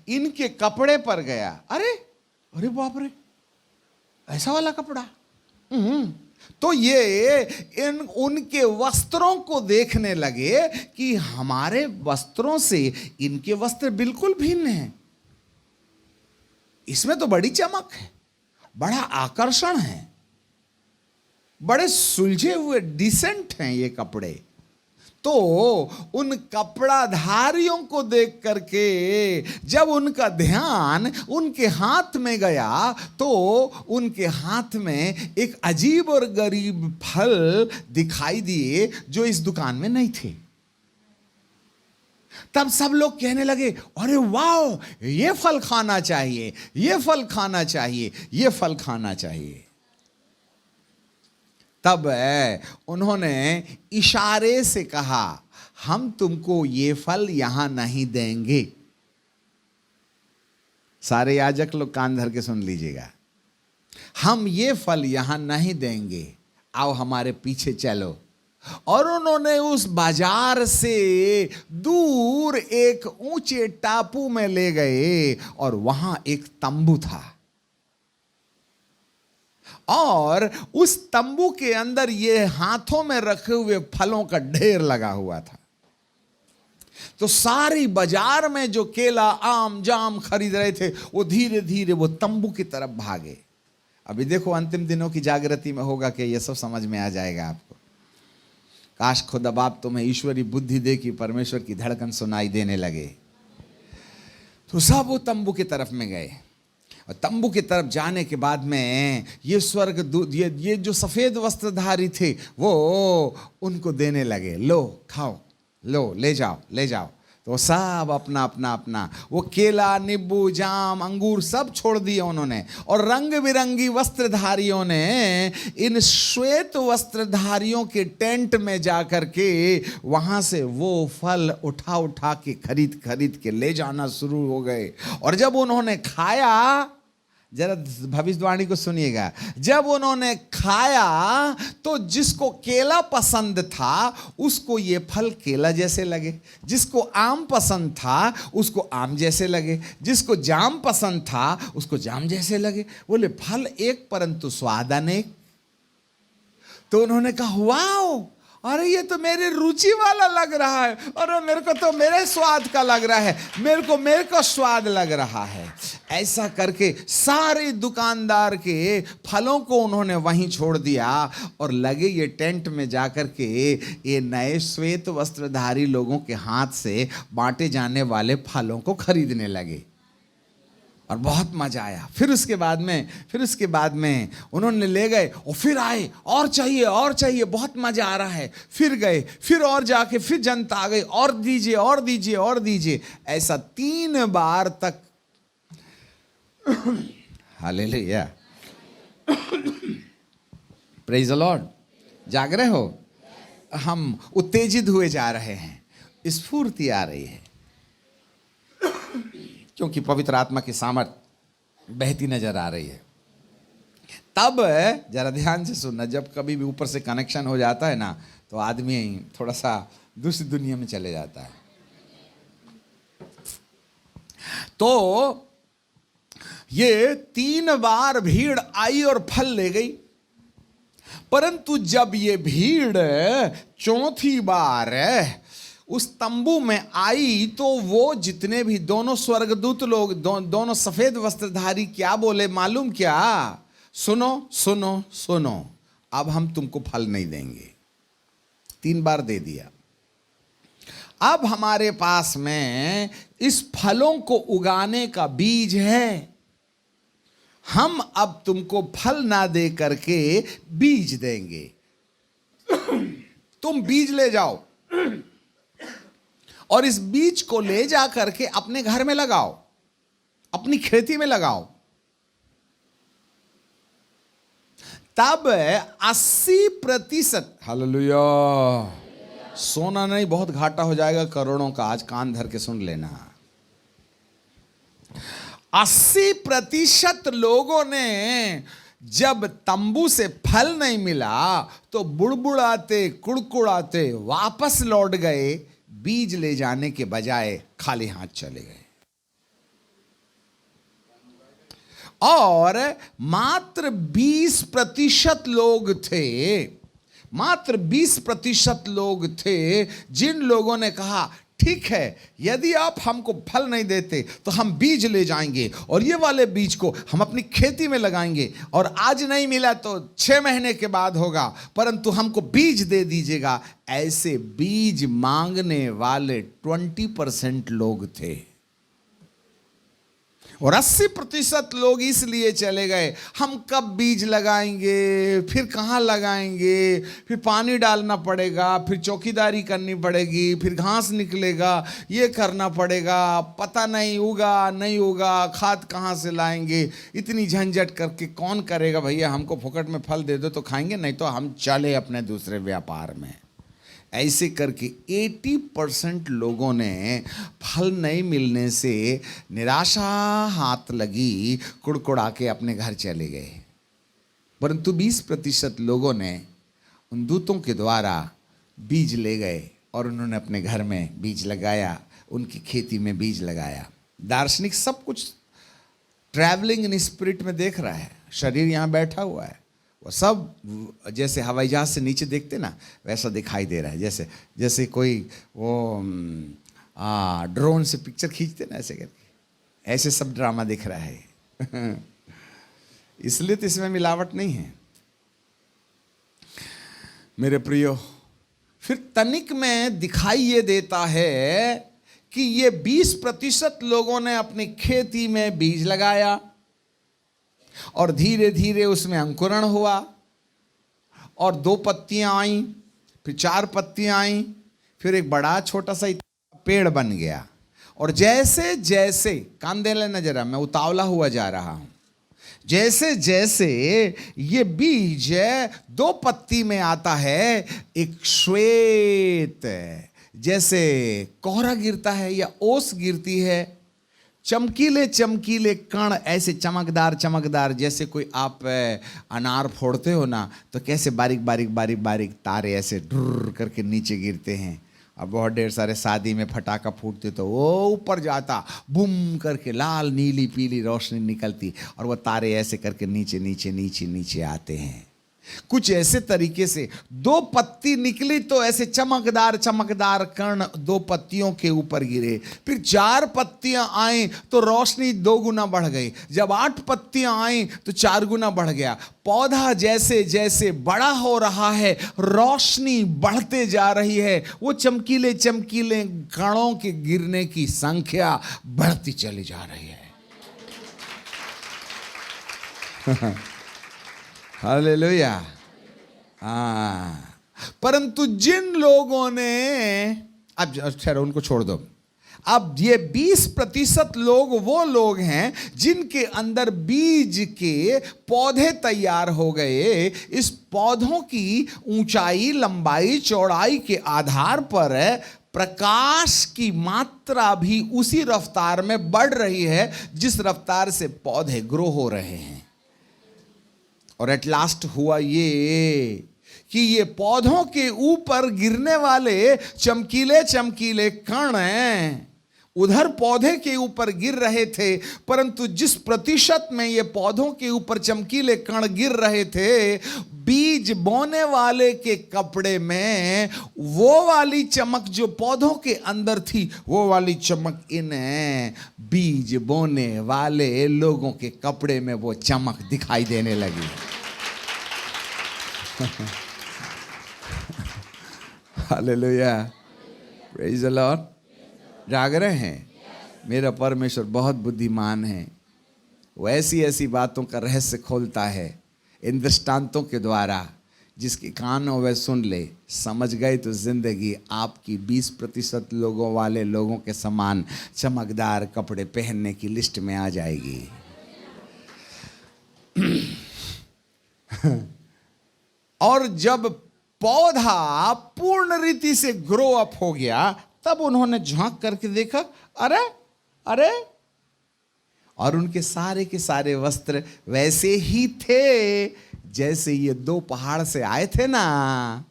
S1: इनके कपड़े पर गया। अरे अरे बाप रे, ऐसा वाला कपड़ा। तो ये उनके वस्त्रों को देखने लगे कि हमारे वस्त्रों से इनके वस्त्र बिल्कुल भिन्न हैं, इसमें तो बड़ी चमक है, बड़ा आकर्षण है, बड़े सुलझे हुए डिसेंट हैं ये कपड़े। तो उन कपड़ाधारियों को देख करके जब उनका ध्यान उनके हाथ में गया, तो उनके हाथ में एक अजीब और गरीब फल दिखाई दिए जो इस दुकान में नहीं थे। तब सब लोग कहने लगे, अरे वाह, ये फल खाना चाहिए, ये फल खाना चाहिए, ये फल खाना चाहिए। तब उन्होंने इशारे से कहा, हम तुमको ये फल यहां नहीं देंगे। सारे याजक लोग कान धर के सुन लीजिएगा, हम ये फल यहां नहीं देंगे, आओ हमारे पीछे चलो। और उन्होंने उस बाजार से दूर एक ऊंचे टापू में ले गए और वहां एक तंबू था, और उस तंबू के अंदर ये हाथों में रखे हुए फलों का ढेर लगा हुआ था। तो सारी बाजार में जो केला, आम, जाम खरीद रहे थे, वो धीरे धीरे वो तंबू की तरफ भागे। अभी देखो अंतिम दिनों की जागृति में होगा कि ये सब समझ में आ जाएगा आपको। काश खुदा बाप तुम्हें ईश्वरी बुद्धि दे कि परमेश्वर की धड़कन सुनाई देने लगे। तो सब वो तंबू की तरफ में गए, और तंबू की तरफ जाने के बाद में ये स्वर्गदूत, ये जो सफेद वस्त्रधारी थे, वो उनको देने लगे, लो खाओ, लो ले जाओ ले जाओ। तो सब अपना अपना अपना वो केला, नींबू, जाम, अंगूर सब छोड़ दिए उन्होंने, और रंग बिरंगी वस्त्रधारियों ने इन श्वेत वस्त्रधारियों के टेंट में जाकर के वहां से वो फल उठा उठा के खरीद खरीद के ले जाना शुरू हो गए। और जब उन्होंने खाया, जरा भविष्यवाणी को सुनिएगा, जब उन्होंने खाया तो जिसको केला पसंद था उसको ये फल केला जैसे लगे, जिसको आम पसंद था उसको आम जैसे लगे, जिसको जाम पसंद था उसको जाम जैसे लगे। बोले फल एक परंतु स्वाद अनेक। तो उन्होंने कहा वाओ, अरे ये तो मेरी रुचि वाला लग रहा है, अरे मेरे को तो मेरे स्वाद का लग रहा है, मेरे को स्वाद लग रहा है। ऐसा करके सारे दुकानदार के फलों को उन्होंने वहीं छोड़ दिया और लगे ये टेंट में जाकर के ये नए श्वेत वस्त्रधारी लोगों के हाथ से बांटे जाने वाले फलों को खरीदने लगे, और बहुत मजा आया। फिर उसके बाद में उन्होंने ले गए, और फिर आए, और चाहिए, बहुत मजा आ रहा है। फिर गए, फिर और जाके फिर जनता आ गई, और दीजिए और दीजिए और दीजिए। ऐसा 3 बार तक। Hallelujah, praise the Lord. जाग रहे हो? हम उत्तेजित हुए जा रहे हैं, स्फूर्ति आ रही है, क्योंकि पवित्र आत्मा की सामर्थ बहती नजर आ रही है। तब जरा ध्यान से सुनना, जब कभी भी ऊपर से कनेक्शन हो जाता है ना, तो आदमी थोड़ा सा दूसरी दुनिया में चले जाता है। तो ये 3 बार भीड़ आई और फल ले गई, परंतु जब ये भीड़ 4थी बार उस तंबू में आई, तो वो जितने भी दोनों स्वर्गदूत लोग, दोनों सफेद वस्त्रधारी क्या बोले मालूम क्या? सुनो सुनो सुनो, अब हम तुमको फल नहीं देंगे। 3 बार दे दिया। अब हमारे पास में इस फलों को उगाने का बीज है, हम अब तुमको फल ना दे करके बीज देंगे। तुम बीज ले जाओ और इस बीज को ले जा करके अपने घर में लगाओ, अपनी खेती में लगाओ। तब 80%, हालेलुया, सोना नहीं, बहुत घाटा हो जाएगा करोड़ों का, आज कान धर के सुन लेना। 80% लोगों ने जब तंबू से फल नहीं मिला तो बुड़बुड़ाते कुड़कुड़ाते वापस लौट गए, बीज ले जाने के बजाय खाली हाथ चले गए। और मात्र 20% लोग थे, मात्र 20% लोग थे जिन लोगों ने कहा ठीक है, यदि आप हमको फल नहीं देते तो हम बीज ले जाएंगे और ये वाले बीज को हम अपनी खेती में लगाएंगे, और आज नहीं मिला तो 6 महीने के बाद होगा, परंतु हमको बीज दे दीजिएगा। ऐसे बीज मांगने वाले 20% लोग थे। और 80% लोग इसलिए चले गए, हम कब बीज लगाएंगे, फिर कहाँ लगाएंगे, फिर पानी डालना पड़ेगा, फिर चौकीदारी करनी पड़ेगी, फिर घास निकलेगा, ये करना पड़ेगा, पता नहीं होगा नहीं होगा, खाद कहाँ से लाएंगे, इतनी झंझट करके कौन करेगा भैया, हमको फुकट में फल दे दो तो खाएंगे, नहीं तो हम चले अपने दूसरे व्यापार में। ऐसे करके 80% लोगों ने फल नहीं मिलने से निराशा हाथ लगी, कुड़कुड़ा के अपने घर चले गए। परंतु 20% लोगों ने उन दूतों के द्वारा बीज ले गए और उन्होंने अपने घर में बीज लगाया, उनकी खेती में बीज लगाया। दार्शनिक सब कुछ ट्रैवलिंग इन स्पिरिट में देख रहा है, शरीर यहाँ बैठा हुआ है, वो सब जैसे हवाई जहाज से नीचे देखते ना वैसा दिखाई दे रहा है, जैसे जैसे कोई वो ड्रोन से पिक्चर खींचते ना ऐसे करके, ऐसे सब ड्रामा दिख रहा है। इसलिए तो इसमें मिलावट नहीं है मेरे प्रियो। फिर तनिक में दिखाई ये देता है कि ये 20% लोगों ने अपनी खेती में बीज लगाया और धीरे धीरे उसमें अंकुरण हुआ और 2 पत्तियां आईं, फिर 4 पत्तियां आईं, फिर एक बड़ा छोटा सा पेड़ बन गया। और जैसे जैसे, कान दे लेना जरा, मैं उतावला हुआ जा रहा हूं, जैसे जैसे ये बीज 2 पत्ती में आता है, एक श्वेत जैसे कोहरा गिरता है या ओस गिरती है, चमकीले चमकीले कण ऐसे चमकदार चमकदार, जैसे कोई आप अनार फोड़ते हो ना तो कैसे बारीक बारीक बारीक बारीक तारे ऐसे ढुर्र करके नीचे गिरते हैं। और बहुत ढेर सारे शादी में फटाका फूटते तो वो ऊपर जाता, बूम करके लाल नीली पीली रोशनी निकलती और वो तारे ऐसे करके नीचे नीचे नीचे नीचे आते हैं। कुछ ऐसे तरीके से 2 पत्ती निकली तो ऐसे चमकदार चमकदार कण 2 पत्तियों के ऊपर गिरे, फिर 4 पत्तियां आई तो रोशनी 2 गुना बढ़ गई, जब 8 पत्तियां आई तो 4 गुना बढ़ गया। पौधा जैसे जैसे बड़ा हो रहा है, रोशनी बढ़ते जा रही है, वो चमकीले चमकीले कणों के गिरने की संख्या बढ़ती चली जा रही है। हालेलुया। परंतु जिन लोगों ने, अब ठहरो उनको छोड़ दो, अब ये 20% लोग वो लोग हैं जिनके अंदर बीज के पौधे तैयार हो गए। इस पौधों की ऊंचाई लंबाई चौड़ाई के आधार पर प्रकाश की मात्रा भी उसी रफ्तार में बढ़ रही है जिस रफ्तार से पौधे ग्रो हो रहे हैं। और एट लास्ट हुआ ये कि ये पौधों के ऊपर गिरने वाले चमकीले चमकीले कण उधर पौधे के ऊपर गिर रहे थे, परंतु जिस प्रतिशत में ये पौधों के ऊपर चमकीले कण गिर रहे थे, बीज बोने वाले के कपड़े में वो वाली चमक जो पौधों के अंदर थी, वो वाली चमक इन बीज बोने वाले लोगों के कपड़े में वो चमक दिखाई देने लगी। Hallelujah, praise the Lord. जाग रहे हैं? मेरा परमेश्वर बहुत बुद्धिमान है, वो ऐसी ऐसी बातों का रहस्य खोलता है इन दृष्टांतों के द्वारा, जिसके कान हो वह सुन ले। समझ गए तो जिंदगी आपकी 20% लोगों वाले लोगों के समान चमकदार कपड़े पहनने की लिस्ट में आ जाएगी। और जब पौधा पूर्ण रीति से ग्रो अप हो गया, तब उन्होंने झांक करके देखा, अरे अरे, और उनके सारे के सारे वस्त्र वैसे ही थे जैसे ये 2 पहाड़ से आए थे ना,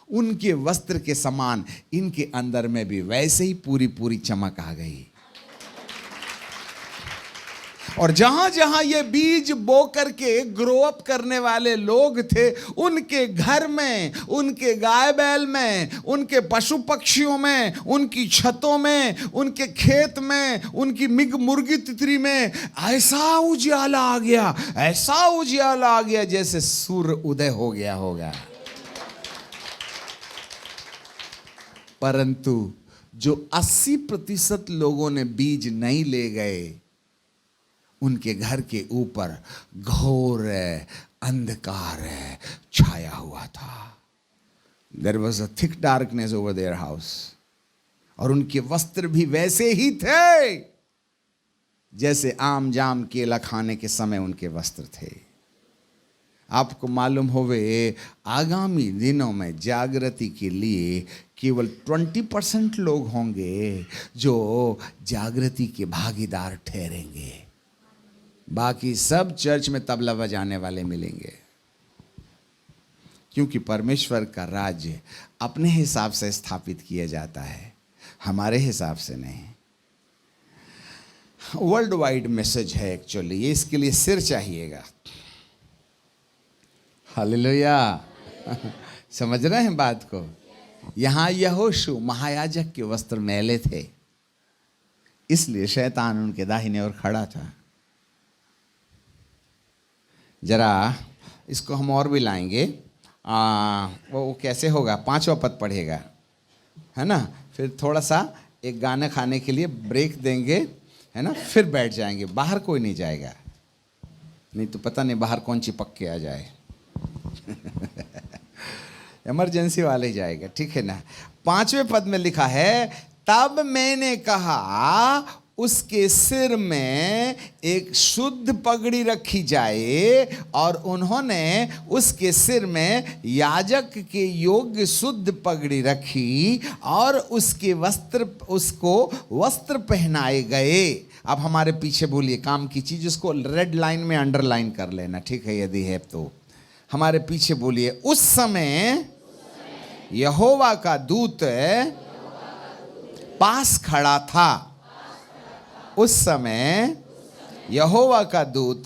S1: उनके वस्त्र के समान इनके अंदर में भी वैसे ही पूरी पूरी चमक आ गई। और जहां जहां ये बीज बो करके ग्रो अप करने वाले लोग थे, उनके घर में, उनके गाय बैल में, उनके पशु पक्षियों में, उनकी छतों में, उनके खेत में, उनकी मिग मुर्गी तितरी में ऐसा उजियाला आ गया, ऐसा उजियाला आ गया जैसे सूर्य उदय हो गया होगा। परंतु जो 80% लोगों ने बीज नहीं ले गए, उनके घर के ऊपर घोर अंधकार छाया हुआ था। There was a thick darkness over their house. और उनके वस्त्र भी वैसे ही थे जैसे आम जाम केला खाने के समय उनके वस्त्र थे। आपको मालूम होवे आगामी दिनों में जागृति के लिए केवल 20% लोग होंगे जो जागृति के भागीदार ठहरेंगे, बाकी सब चर्च में तबला बजाने वाले मिलेंगे। क्योंकि परमेश्वर का राज्य अपने हिसाब से स्थापित किया जाता है, हमारे हिसाब से नहीं। वर्ल्ड वाइड मैसेज है एक्चुअली ये, इसके लिए सिर चाहिएगा। हालेलुया। समझ रहे हैं बात को? यहाँ यहोशू महायाजक के वस्त्र मैले थे, इसलिए शैतान उनके दाहिने ओर खड़ा था। जरा इसको हम और भी लाएंगे। वो कैसे होगा? 5वां पद पढ़ेगा, है ना? फिर थोड़ा सा एक गाना खाने के लिए ब्रेक देंगे, है ना? फिर बैठ जाएंगे। बाहर कोई नहीं जाएगा, नहीं तो पता नहीं बाहर कौन चिपक के आ जाए। इमरजेंसी वाले ही जाएगा, ठीक है ना? 5वें पद में लिखा है, तब मैंने कहा उसके सिर में एक शुद्ध पगड़ी रखी जाए, और उन्होंने उसके सिर में याजक के योग्य शुद्ध पगड़ी रखी और उसको वस्त्र पहनाए गए। अब हमारे पीछे बोलिए काम की चीज, उसको रेड लाइन में अंडरलाइन कर लेना, ठीक है? यदि है तो हमारे पीछे बोलिए, उस समय यहोवा का दूत पास खड़ा था। उस समय यहोवा का दूत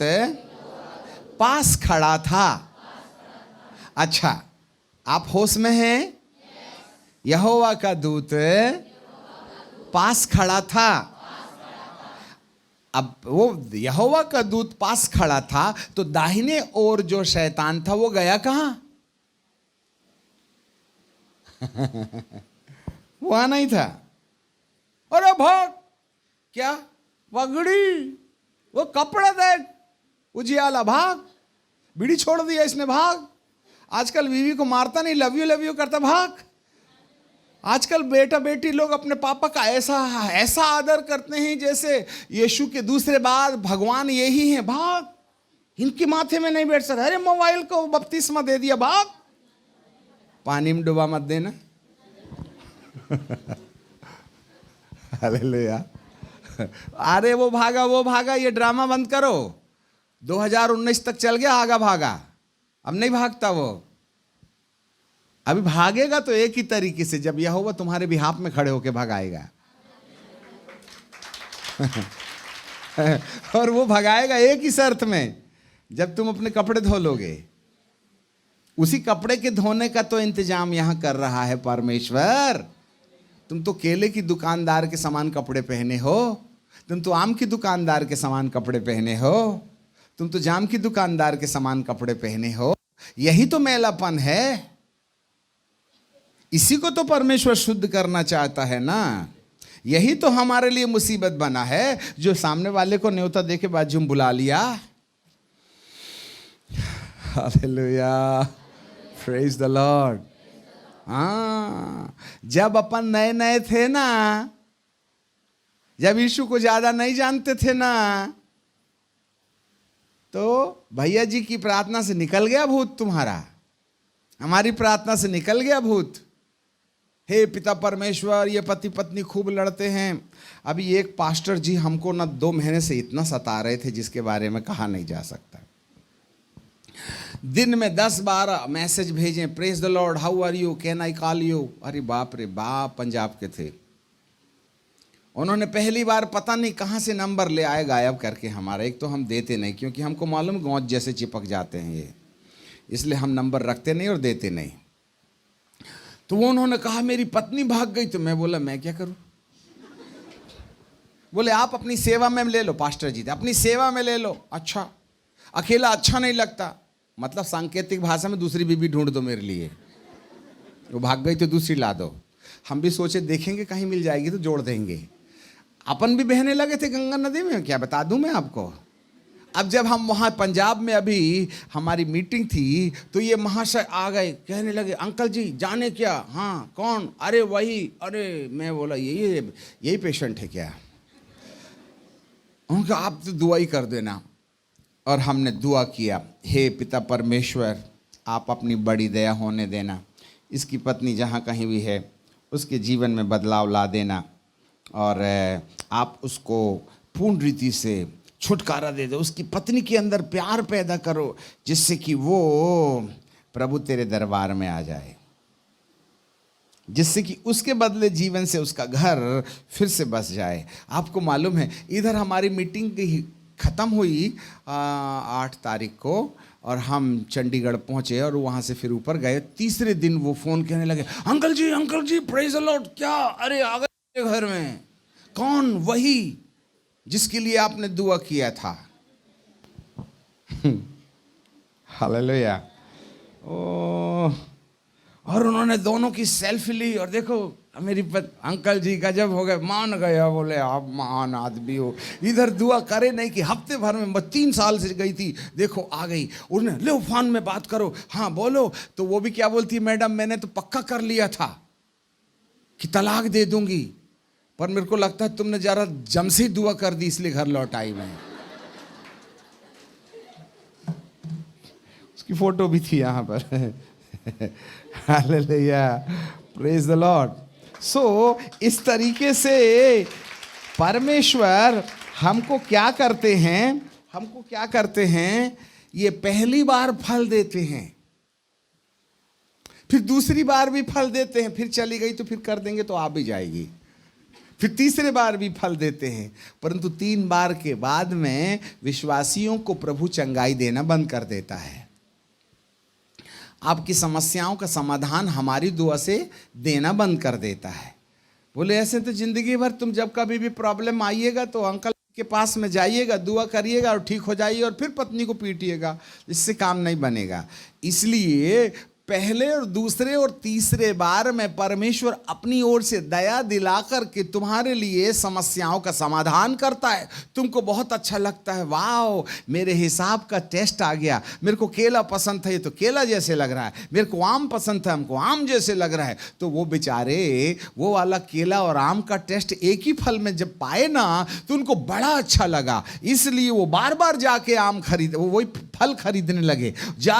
S1: पास खड़ा था। अच्छा, आप होश में हैं? यहोवा का दूत पास खड़ा था। अब वो यहोवा का दूत पास खड़ा था, तो दाहिने ओर जो शैतान था वो गया कहां? वहां नहीं था। अरे भाग! क्या पगड़ी, वो कपड़ा देख, उजियाला, भाग! बीड़ी छोड़ दिया इसने, भाग! आजकल बीवी को मारता नहीं, लव यू करता, भाग! आजकल बेटा बेटी लोग अपने पापा का ऐसा आदर करते हैं जैसे यीशु के दूसरे बाद भगवान यही हैं, भाग! इनके माथे में नहीं बैठ सकता। अरे मोबाइल को बपतिस्मा दे दिया, भाग! पानी में डुबा मत देना। हालेलुया। अरे वो भागा, ये ड्रामा बंद करो। 2019 तक चल गया, आगा भागा, अब नहीं भागता वो। अभी भागेगा तो एक ही तरीके से, जब यहोवा तुम्हारे बिहाफ में खड़े होके भगाएगा। और वो भगाएगा एक ही शर्त में, जब तुम अपने कपड़े धो लोगे। उसी कपड़े के धोने का तो इंतजाम यहां कर रहा है परमेश्वर। तुम तो केले की दुकानदार के समान कपड़े पहने हो, तुम तो आम की दुकानदार के समान कपड़े पहने हो, तुम तो जाम की दुकानदार के समान कपड़े पहने हो। यही तो मैलापन है, इसी को तो परमेश्वर शुद्ध करना चाहता है ना। यही तो हमारे लिए मुसीबत बना है, जो सामने वाले को न्योता दे के बाजू में बुला लिया। Hallelujah, praise the Lord. हाँ, जब अपन नए नए थे ना, जब यीशु को ज्यादा नहीं जानते थे ना, तो भैया जी की प्रार्थना से निकल गया भूत तुम्हारा, हमारी प्रार्थना से निकल गया भूत। हे पिता परमेश्वर, ये पति पत्नी खूब लड़ते हैं। अभी एक पास्टर जी हमको ना 2 महीने से इतना सता रहे थे जिसके बारे में कहा नहीं जा सकता। दिन में 10-12 मैसेज भेजें, praise the lord, how are you, can I call you. अरे बाप रे बाप, पंजाब के थे। उन्होंने पहली बार पता नहीं कहाँ से नंबर ले आए गायब करके हमारा। एक तो हम देते नहीं, क्योंकि हमको मालूम गौच जैसे चिपक जाते हैं ये, इसलिए हम नंबर रखते नहीं और देते नहीं। तो वो उन्होंने कहा मेरी पत्नी भाग गई। तो मैं बोला मैं क्या करूं? बोले आप अपनी सेवा में ले लो, पास्टर जी अपनी सेवा में ले लो। अच्छा, अकेला अच्छा नहीं लगता, मतलब सांकेतिक भाषा में दूसरी बीबी ढूंढ दो मेरे लिए। वो भाग गई तो दूसरी ला दो। हम भी सोचे देखेंगे कहीं मिल जाएगी तो जोड़ देंगे। अपन भी बहने लगे थे गंगा नदी में, क्या बता दूं मैं आपको। अब जब हम वहाँ पंजाब में अभी हमारी मीटिंग थी तो ये महाशय आ गए, कहने लगे अंकल जी जाने क्या, हाँ कौन, अरे वही, अरे मैं बोला यही पेशेंट है क्या? उनका आप तो दुआ ही कर देना। और हमने दुआ किया, हे पिता परमेश्वर आप अपनी बड़ी दया होने देना, इसकी पत्नी जहाँ कहीं भी है उसके जीवन में बदलाव ला देना और आप उसको पूर्ण रीति से छुटकारा दे दो, उसकी पत्नी के अंदर प्यार पैदा करो जिससे कि वो प्रभु तेरे दरबार में आ जाए, जिससे कि उसके बदले जीवन से उसका घर फिर से बस जाए। आपको मालूम है इधर हमारी मीटिंग ख़त्म हुई 8 तारीख को और हम चंडीगढ़ पहुंचे और वहाँ से फिर ऊपर गए। तीसरे दिन वो फ़ोन कहने लगे uncle ji praise the lord, क्या अरे आ गए घर में, कौन, वही जिसके लिए आपने दुआ किया था। हालेलुया। ओ, और उन्होंने दोनों की सेल्फी ली और देखो मेरी अंकल जी गजब हो गए, मान गया, बोले आप महान आदमी हो। इधर दुआ करे नहीं कि हफ्ते भर में 3 साल से गई थी, देखो आ गई। उन्हें ले फोन में बात करो, हाँ बोलो, तो वो भी क्या बोलती, मैडम मैंने तो पक्का कर लिया था कि तलाक दे दूंगी, पर मेरे को लगता है तुमने जरा जमसी दुआ कर दी इसलिए घर लौट आई मैं। उसकी फोटो भी थी यहाँ पर। Hallelujah, praise the lord. So इस तरीके से परमेश्वर हमको क्या करते हैं, ये पहली बार फल देते हैं, फिर दूसरी बार भी फल देते हैं, फिर चली गई तो फिर कर देंगे तो आ भी जाएगी, फिर तीसरे बार भी फल देते हैं, परंतु 3 बार के बाद में विश्वासियों को प्रभु चंगाई देना बंद कर देता है। आपकी समस्याओं का समाधान हमारी दुआ से देना बंद कर देता है। बोले ऐसे तो जिंदगी भर तुम जब कभी भी प्रॉब्लम आइएगा तो अंकल के पास में जाइएगा, दुआ करिएगा और ठीक हो जाइए और फिर पत्नी को पीटिएगा, इससे काम नहीं बनेगा। इसलिए पहले और दूसरे और तीसरे बार में परमेश्वर अपनी ओर से दया दिलाकर के तुम्हारे लिए समस्याओं का समाधान करता है। तुमको बहुत अच्छा लगता है, वाओ मेरे हिसाब का टेस्ट आ गया, मेरे को केला पसंद था ये तो केला जैसे लग रहा है, मेरे को आम पसंद था हमको आम जैसे लग रहा है। तो वो बेचारे वो वाला केला और आम का टेस्ट एक ही फल में जब पाए ना तो उनको बड़ा अच्छा लगा, इसलिए वो बार बार जाके आम खरीद वही फल खरीदने लगे,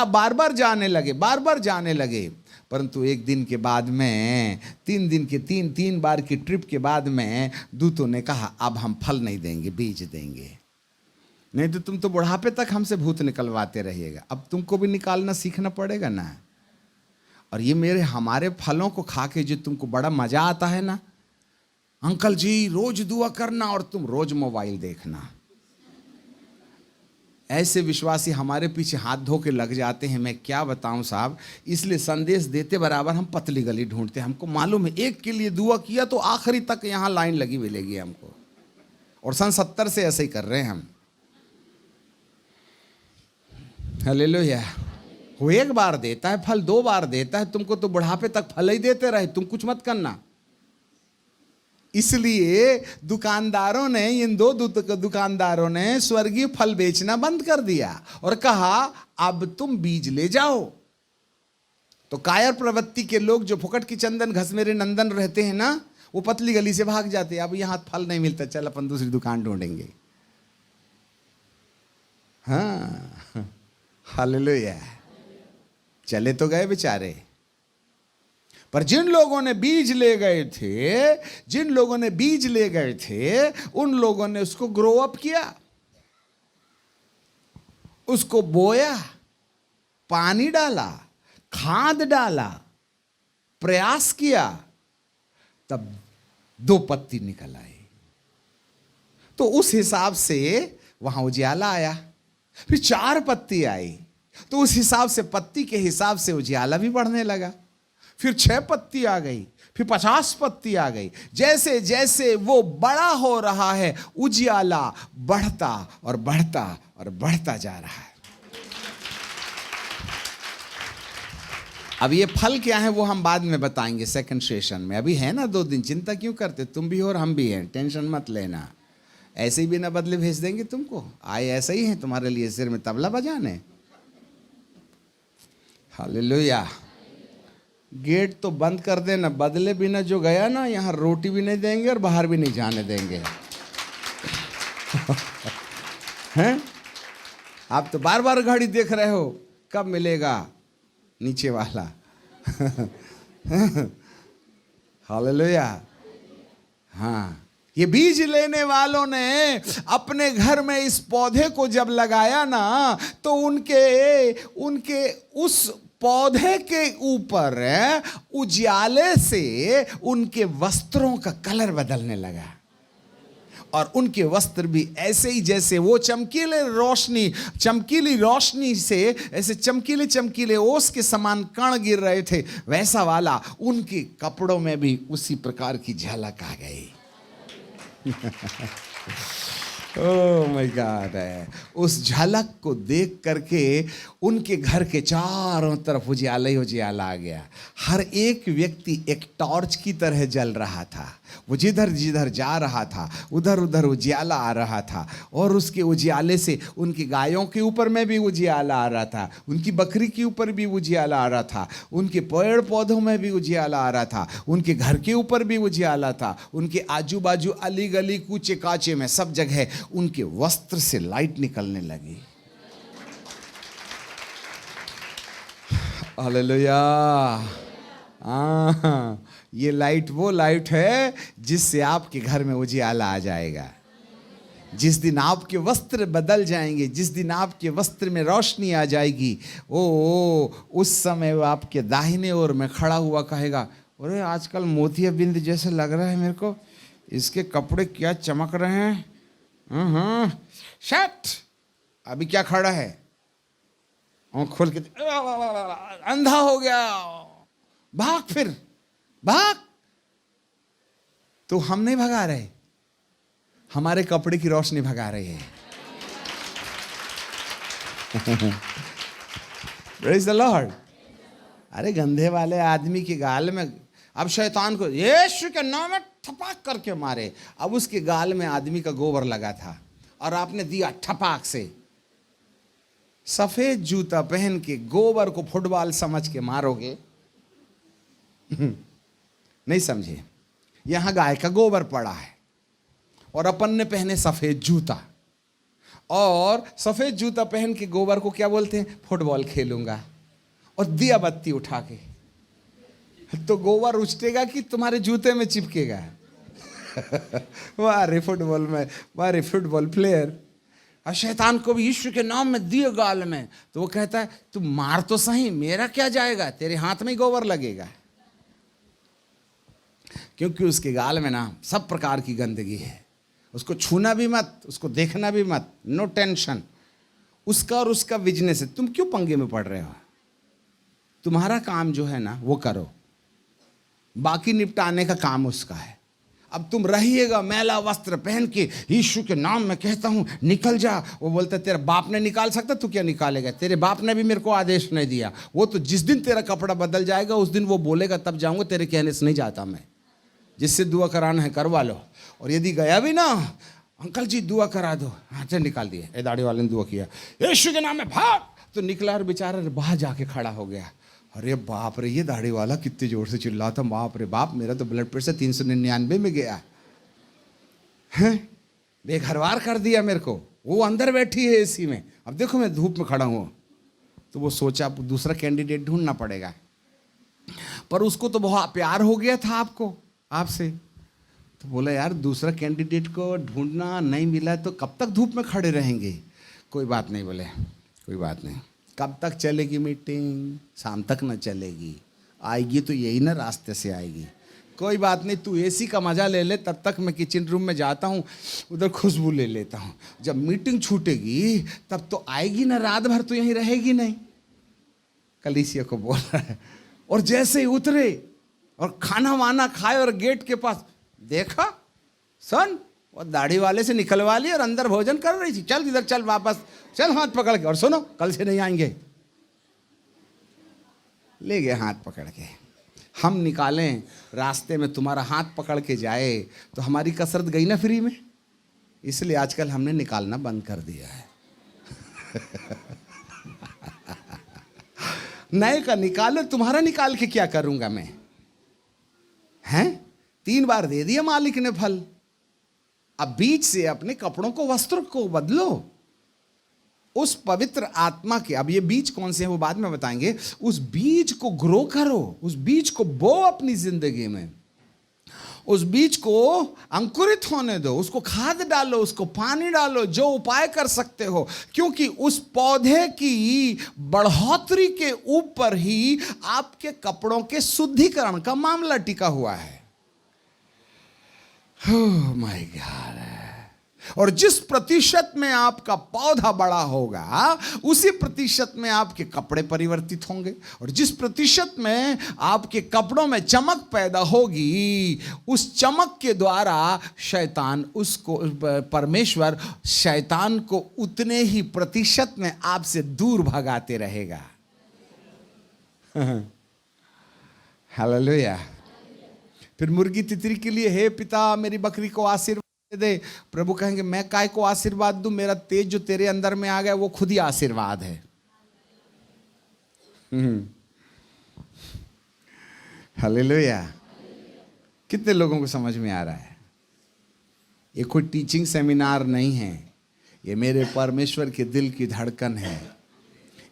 S1: बार बार जाने लगे। परंतु एक दिन के बाद में 3 दिन के 3 बार की ट्रिप के बाद में दूतों ने कहा अब हम फल नहीं देंगे, बीज देंगे, नहीं तो तुम तो बुढ़ापे तक हमसे भूत निकलवाते रहिएगा, अब तुमको भी निकालना सीखना पड़ेगा ना। और ये हमारे फलों को खा के जो तुमको बड़ा मजा आता है ना, अंकल जी रोज दुआ करना और तुम रोज मोबाइल देखना, ऐसे विश्वासी हमारे पीछे हाथ धो के लग जाते हैं। मैं क्या बताऊं साहब, इसलिए संदेश देते बराबर हम पतली गली ढूंढते हैं। हमको मालूम है एक के लिए दुआ किया तो आखिरी तक यहाँ लाइन लगी मिलेगी हमको, और सन 70 से ऐसे ही कर रहे हैं हम। हालेलुया। वो 1 बार देता है फल, 2 बार देता है, तुमको तो बुढ़ापे तक फल ही देते रहे, तुम कुछ मत करना। इसलिए दुकानदारों ने, इन 2 दुकानदारों ने स्वर्गीय फल बेचना बंद कर दिया और कहा अब तुम बीज ले जाओ। तो कायर प्रवृत्ति के लोग जो फुकट की चंदन घसमेरे नंदन रहते हैं ना, वो पतली गली से भाग जाते हैं, अब यहाँ फल नहीं मिलता, चल अपन दूसरी दुकान ढूंढेंगे। हाँ हालेलुया, चले तो गए बेचारे। पर जिन लोगों ने बीज ले गए थे उन लोगों ने उसको ग्रो अप किया, उसको बोया, पानी डाला, खाद डाला, प्रयास किया, तब 2 पत्ती निकल आई। तो उस हिसाब से वहां उजियाला आया। फिर 4 पत्ती आई तो उस हिसाब से, पत्ती के हिसाब से उजियाला भी बढ़ने लगा। फिर 6 पत्ती आ गई, फिर 50 पत्ती आ गई। जैसे जैसे वो बड़ा हो रहा है उजियाला बढ़ता और बढ़ता और बढ़ता जा रहा है। अब ये फल क्या है वो हम बाद में बताएंगे सेकंड सेशन में, अभी है ना 2 दिन, चिंता क्यों करते, तुम भी हो और हम भी हैं, टेंशन मत लेना। ऐसे ही बिना बदले भेज देंगे तुमको। आए ऐसा ही है तुम्हारे लिए सिर में तबला बजाने। हालेलुया। गेट तो बंद कर देना, बदले बिना जो गया ना, यहाँ रोटी भी नहीं देंगे और बाहर भी नहीं जाने देंगे। हैं? आप तो बार बार घड़ी देख रहे हो, कब मिलेगा नीचे वाला। हालेलुया। हाँ, ये बीज लेने वालों ने अपने घर में इस पौधे को जब लगाया ना, तो उनके उस पौधे के ऊपर उजाले से उनके वस्त्रों का कलर बदलने लगा, और उनके वस्त्र भी ऐसे ही जैसे वो चमकीली रोशनी से ऐसे चमकीले चमकीले ओस के समान कण गिर रहे थे, वैसा वाला उनके कपड़ों में भी उसी प्रकार की झलक आ गई। Oh my God. उस झलक को देख करके उनके घर के चारों तरफ उजियाला ही उजियाला आ गया। हर एक व्यक्ति एक टॉर्च की तरह जल रहा था। वो जिधर जिधर जा रहा था उधर उधर उजियाला आ रहा था, और उसके उजियाले से उनकी गायों के ऊपर में भी उजियाला आ रहा था, उनकी बकरी के ऊपर भी उजियाला आ रहा था, उनके पेड़ पौधों में भी उजियाला आ रहा था, उनके घर के ऊपर भी उजियाला था, उनके आजू बाजू अली गली कूचे काचे में सब जगह उनके वस्त्र से लाइट निकलने लगी। हालेलुया। ये लाइट वो लाइट है जिससे आपके घर में उजियाला आ जाएगा। जिस दिन आपके वस्त्र बदल जाएंगे, जिस दिन आपके वस्त्र में रोशनी आ जाएगी, उस समय वो आपके दाहिने ओर में खड़ा हुआ कहेगा, अरे आजकल मोतिया बिंद जैसे लग रहा है मेरे को, इसके कपड़े क्या चमक रहे हैं। शट, अभी क्या खड़ा है, आँख खोल के अंधा हो गया, भाग, फिर भाग। तो हम नहीं भगा रहे, हमारे कपड़े की रोशनी भगा रही है। Praise the Lord. अरे गंधे वाले आदमी के गाल में अब शैतान को यीशु के नाम में ठपाक करके मारे। अब उसके गाल में आदमी का गोबर लगा था और आपने दिया ठपाक से। सफेद जूता पहन के गोबर को फुटबॉल समझ के मारोगे? नहीं समझे। यहां गाय का गोबर पड़ा है और अपन ने पहने सफेद जूता, और सफेद जूता पहन के गोबर को क्या बोलते हैं? फुटबॉल खेलूंगा। और दिया बत्ती उठा के, तो गोबर उछटेगा कि तुम्हारे जूते में चिपकेगा? वाह रे फुटबॉल में, वाह रे फुटबॉल प्लेयर। और शैतान को भी यीशु के नाम में दिए गाल में, तो वो कहता है तू मार तो सही, मेरा क्या जाएगा, तेरे हाथ में ही गोबर लगेगा। क्योंकि उसके गाल में ना सब प्रकार की गंदगी है। उसको छूना भी मत, उसको देखना भी मत, नो टेंशन। उसका और उसका बिजनेस है, तुम क्यों पंगे में पड़ रहे हो? तुम्हारा काम जो है ना वो करो, बाकी निपटाने का काम उसका है। अब तुम रहिएगा मैला वस्त्र पहन के, यीशु के नाम में कहता हूं निकल जा। वो बोलता है तेरा बाप ने निकाल सकता, तू क्या निकालेगा? तेरे बाप ने भी मेरे को आदेश नहीं दिया। वो तो जिस दिन तेरा कपड़ा बदल जाएगा उस दिन वो बोलेगा, तब जाऊंगा, तेरे कहने से नहीं जाता मैं। जिससे दुआ कराना है करवा लो, और यदि गया भी ना, अंकल जी दुआ करा दो, हाँ चल निकाल दिए, ए दाढ़ी वाले ने दुआ किया, यीशु के नाम में भाग, तो निकला और बेचारा बाहर जाके खड़ा हो गया। अरे बाप रे, ये दाढ़ी वाला कितने जोर से चिल्ला था, बाप रे बाप, मेरा तो ब्लड प्रेशर 399 में गया है, बेघरवार कर दिया मेरे को। वो अंदर बैठी है एसी में, अब देखो मैं धूप में खड़ा हूँ। तो वो सोचा दूसरा कैंडिडेट ढूंढना पड़ेगा, पर उसको तो बहुत प्यार हो गया था आपसे, तो बोला यार दूसरा कैंडिडेट को ढूंढना, नहीं मिला तो कब तक धूप में खड़े रहेंगे? कोई बात नहीं, बोले कोई बात नहीं। कब तक चलेगी मीटिंग? शाम तक ना चलेगी, आएगी तो यही ना रास्ते से आएगी। कोई बात नहीं, तू एसी का मज़ा ले ले, तब तक मैं किचन रूम में जाता हूँ, उधर खुशबू ले लेता हूँ। जब मीटिंग छूटेगी तब तो आएगी ना, रात भर तो यहीं रहेगी नहीं। कलीसिया को बोल रहा है। और जैसे ही उतरे और खाना वाना खाए और गेट के पास देखा, सन वो दाढ़ी वाले से निकलवा ली और अंदर भोजन कर रही थी। चल इधर चल, वापस चल, हाथ पकड़ के, और सुनो कल से नहीं आएंगे। ले गए हाथ पकड़ के। हम निकालें रास्ते में, तुम्हारा हाथ पकड़ के जाए तो हमारी कसरत गई ना फ्री में।
S2: इसलिए आजकल हमने निकालना बंद कर दिया है। नए का निकालो, तुम्हारा निकाल के क्या करूंगा मैं? हैं? 3 बार दे दिया मालिक ने फल। अब बीज से अपने कपड़ों को, वस्त्र को बदलो। उस पवित्र आत्मा के, अब ये बीज कौन से हैं वो बाद में बताएंगे, उस बीज को ग्रो करो, उस बीज को बो अपनी जिंदगी में, उस बीज को अंकुरित होने दो, उसको खाद डालो, उसको पानी डालो, जो उपाय कर सकते हो, क्योंकि उस पौधे की बढ़ोतरी के ऊपर ही आपके कपड़ों के शुद्धिकरण का मामला टिका हुआ है। Oh my God. और जिस प्रतिशत में आपका पौधा बड़ा होगा, उसी प्रतिशत में आपके कपड़े परिवर्तित होंगे, और जिस प्रतिशत में आपके कपड़ों में चमक पैदा होगी, उस चमक के द्वारा शैतान उसको, परमेश्वर शैतान को उतने ही प्रतिशत में आपसे दूर भगाते रहेगा। हालेलुया। फिर मुर्गी तितरी के लिए, हे पिता मेरी बकरी को आशीर्वाद दे। प्रभु कहेंगे मैं काय को आशीर्वाद दूं, मेरा तेज जो तेरे अंदर में आ गया वो खुद ही आशीर्वाद है। हालेलुया। कितने लोगों को समझ में आ रहा है? ये कोई टीचिंग सेमिनार नहीं है, ये मेरे परमेश्वर के दिल की धड़कन है।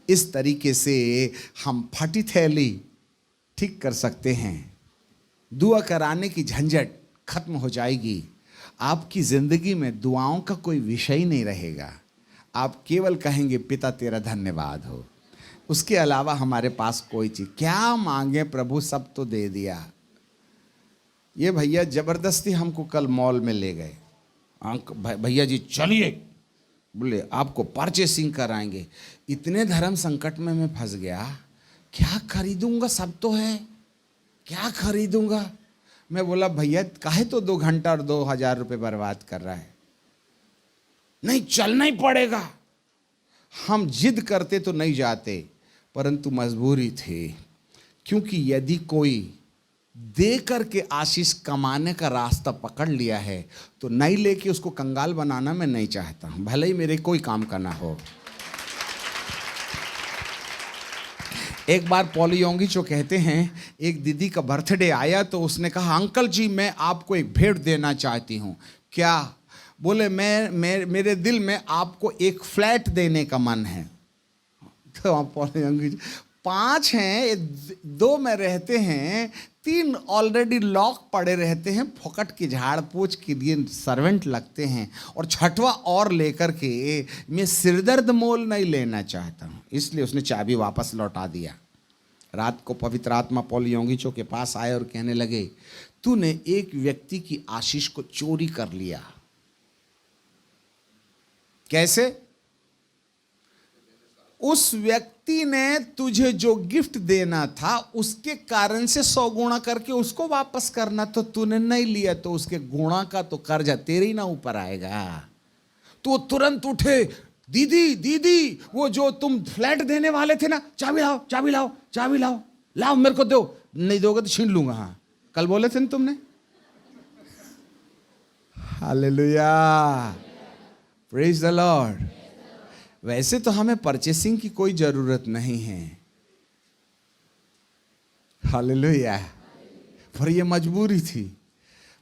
S2: इस तरीके से हम फटी थैली ठीक कर सकते हैं। दुआ कराने की झंझट खत्म हो जाएगी। आपकी जिंदगी में दुआओं का कोई विषय नहीं रहेगा। आप केवल कहेंगे पिता तेरा धन्यवाद हो। उसके अलावा हमारे पास कोई चीज, क्या मांगे प्रभु सब तो दे दिया। ये भैया जबरदस्ती हमको कल मॉल में ले गए। भैया जी चलिए, बोले आपको परचेसिंग कराएंगे। इतने धर्म संकट में मैं फंस गया, क्या खरीदूंगा, सब तो है, क्या खरीदूंगा। मैं बोला भैया काहे तो 2 घंटा और 2000 रुपये बर्बाद कर रहा है। नहीं चलना ही पड़ेगा। हम जिद करते तो नहीं जाते, परंतु मजबूरी थी, क्योंकि यदि कोई दे करके आशीष कमाने का रास्ता पकड़ लिया है तो नहीं लेके उसको कंगाल बनाना मैं नहीं चाहता हूं, भले ही मेरे कोई काम का ना हो। एक बार पॉली योंगी जो कहते हैं, एक दीदी का बर्थडे आया तो उसने कहा अंकल जी मैं आपको एक भेंट देना चाहती हूँ। क्या? बोले मेरे दिल में आपको एक फ्लैट देने का मन है। तो पॉली योंगी 5 हैं, 2 में रहते हैं, 3 ऑलरेडी लॉक पड़े रहते हैं, फोकट की झाड़ पोछ के लिए सर्वेंट लगते हैं, और 6वां और लेकर के मैं सिरदर्द मोल नहीं लेना चाहता हूँ। इसलिए उसने चाबी वापस लौटा दिया। रात को पवित्र आत्मा पॉल योंगिचो के पास आए और कहने लगे तूने एक व्यक्ति की आशीष को चोरी कर लिया। कैसे? उस व्यक्ति ने तुझे जो गिफ्ट देना था उसके कारण से 100 गुणा करके उसको वापस करना, तो तूने नहीं लिया, तो उसके गुणा का तो कर्जा तेरे ही ना ऊपर आएगा। तो तुरंत उठे, दीदी दीदी वो जो तुम फ्लैट देने वाले थे ना, चाबी लाओ चाबी लाओ चाबी लाओ, लाओ मेरे को दो, नहीं दोगे तो छीन लूंगा। हाँ कल बोले थे ना तुमने। Hallelujah, praise the Lord. वैसे तो हमें परचेसिंग की कोई जरूरत नहीं है, हालेलुया, पर ये मजबूरी थी।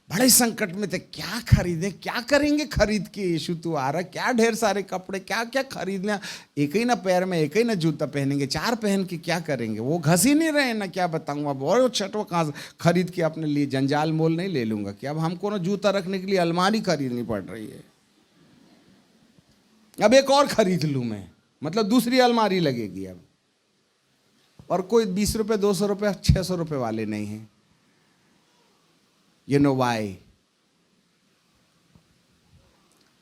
S2: बड़े संकट में थे, क्या खरीदें, क्या करेंगे खरीद के। यीशु तू आ रहा, क्या ढेर सारे कपड़े, क्या क्या खरीदना। एक ही ना पैर में एक ही ना जूता पहनेंगे, 4 पहन के क्या करेंगे। वो घस ही नहीं रहे ना, क्या बताऊँ अब। और 6वां कहाँ खरीद के अपने लिए जंजाल मोल नहीं ले लूँगा कि अब हमको ना जूता रखने के लिए अलमारी खरीदनी पड़ रही है। अब एक और खरीद लूँ मैं, मतलब दूसरी अलमारी लगेगी अब। और कोई 20 रुपये 200 रुपये 600 रुपये वाले नहीं हैं। You know why?